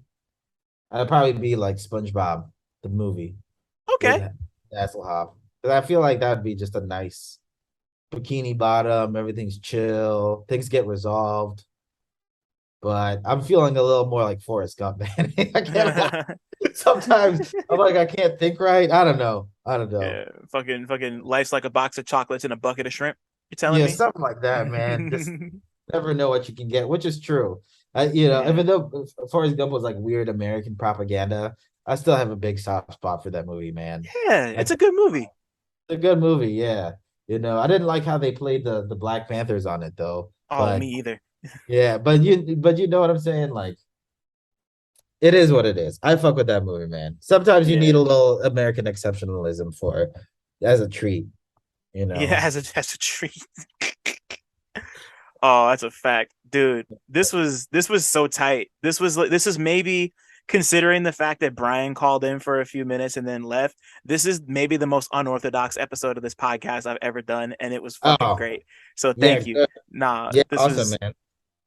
I'd probably be like SpongeBob, the movie with Okay. Hasselhoff. Because I feel like that'd be just a nice bikini bottom, everything's chill, things get resolved. But I'm feeling a little more like Forrest Gump, man. I can't lie. Sometimes I'm like, I can't think right. I don't know. I don't know. Yeah, fucking life's like a box of chocolates and a bucket of shrimp. You're telling Yeah, me? something like that, man. Just never know what you can get, which is true. Yeah. Even though Forrest Gump was like weird American propaganda, I still have a big soft spot for that movie, man. Yeah, I it's a think good movie. it's a good movie, yeah. I didn't like how they played the Black Panthers on it though. Oh, But me either. yeah, but you know what I'm saying? Like it is what it is. I fuck with that movie, man. Sometimes you need Yeah. a little American exceptionalism for as a treat, you Yeah, know. as a treat. Oh, that's a fact. Dude, this was so tight. This is maybe, considering the fact that Brian called in for a few minutes and then left, this is maybe the most unorthodox episode of this podcast I've ever done, and it was fucking Oh, great. So yeah, thank you. good. Nah, Yeah, this awesome, was, man.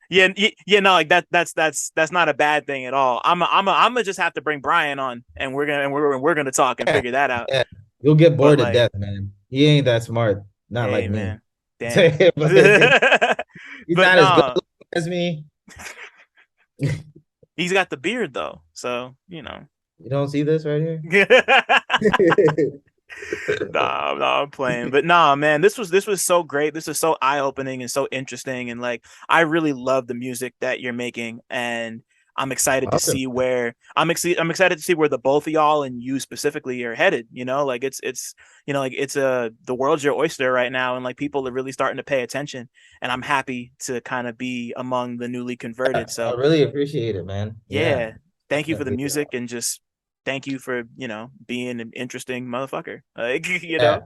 yeah, yeah, no, like that's not a bad thing at all. I'm gonna just have to bring Brian on, and we're gonna talk and Yeah, figure that out. yeah. You'll get But bored to like, death, man. He ain't that smart. Not like hey me. man, damn. But he's But not as good nah, as me. he's got the beard though, so you know. You don't see this right here? Nah, I'm playing. But nah, man, this was so great. This is so eye-opening and so interesting. And like, I really love the music that you're making. And I'm excited to Awesome. see where I'm excited to see where the both of y'all and you specifically are headed. Like it's like it's the world's your oyster right now, and like people are really starting to pay attention. And I'm happy to kind of be among the newly converted. I So really appreciate it, man. Yeah, yeah, thank you for the definitely. music, and just thank you for, being an interesting motherfucker. Like, Yeah.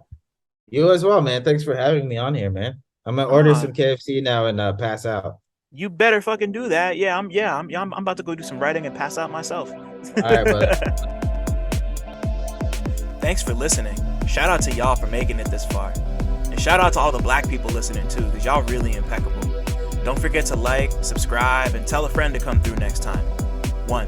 You as well, man. Thanks for having me on here, man. I'm gonna order Nah, some KFC now and pass out. you better fucking do that. I'm about to go do some writing and pass out myself. All right, brother. Thanks for listening. Shout out to y'all for making it this far. And shout out to all the black people listening too, because y'all really impeccable. Don't forget to like, subscribe, and tell a friend to come through next time. 1.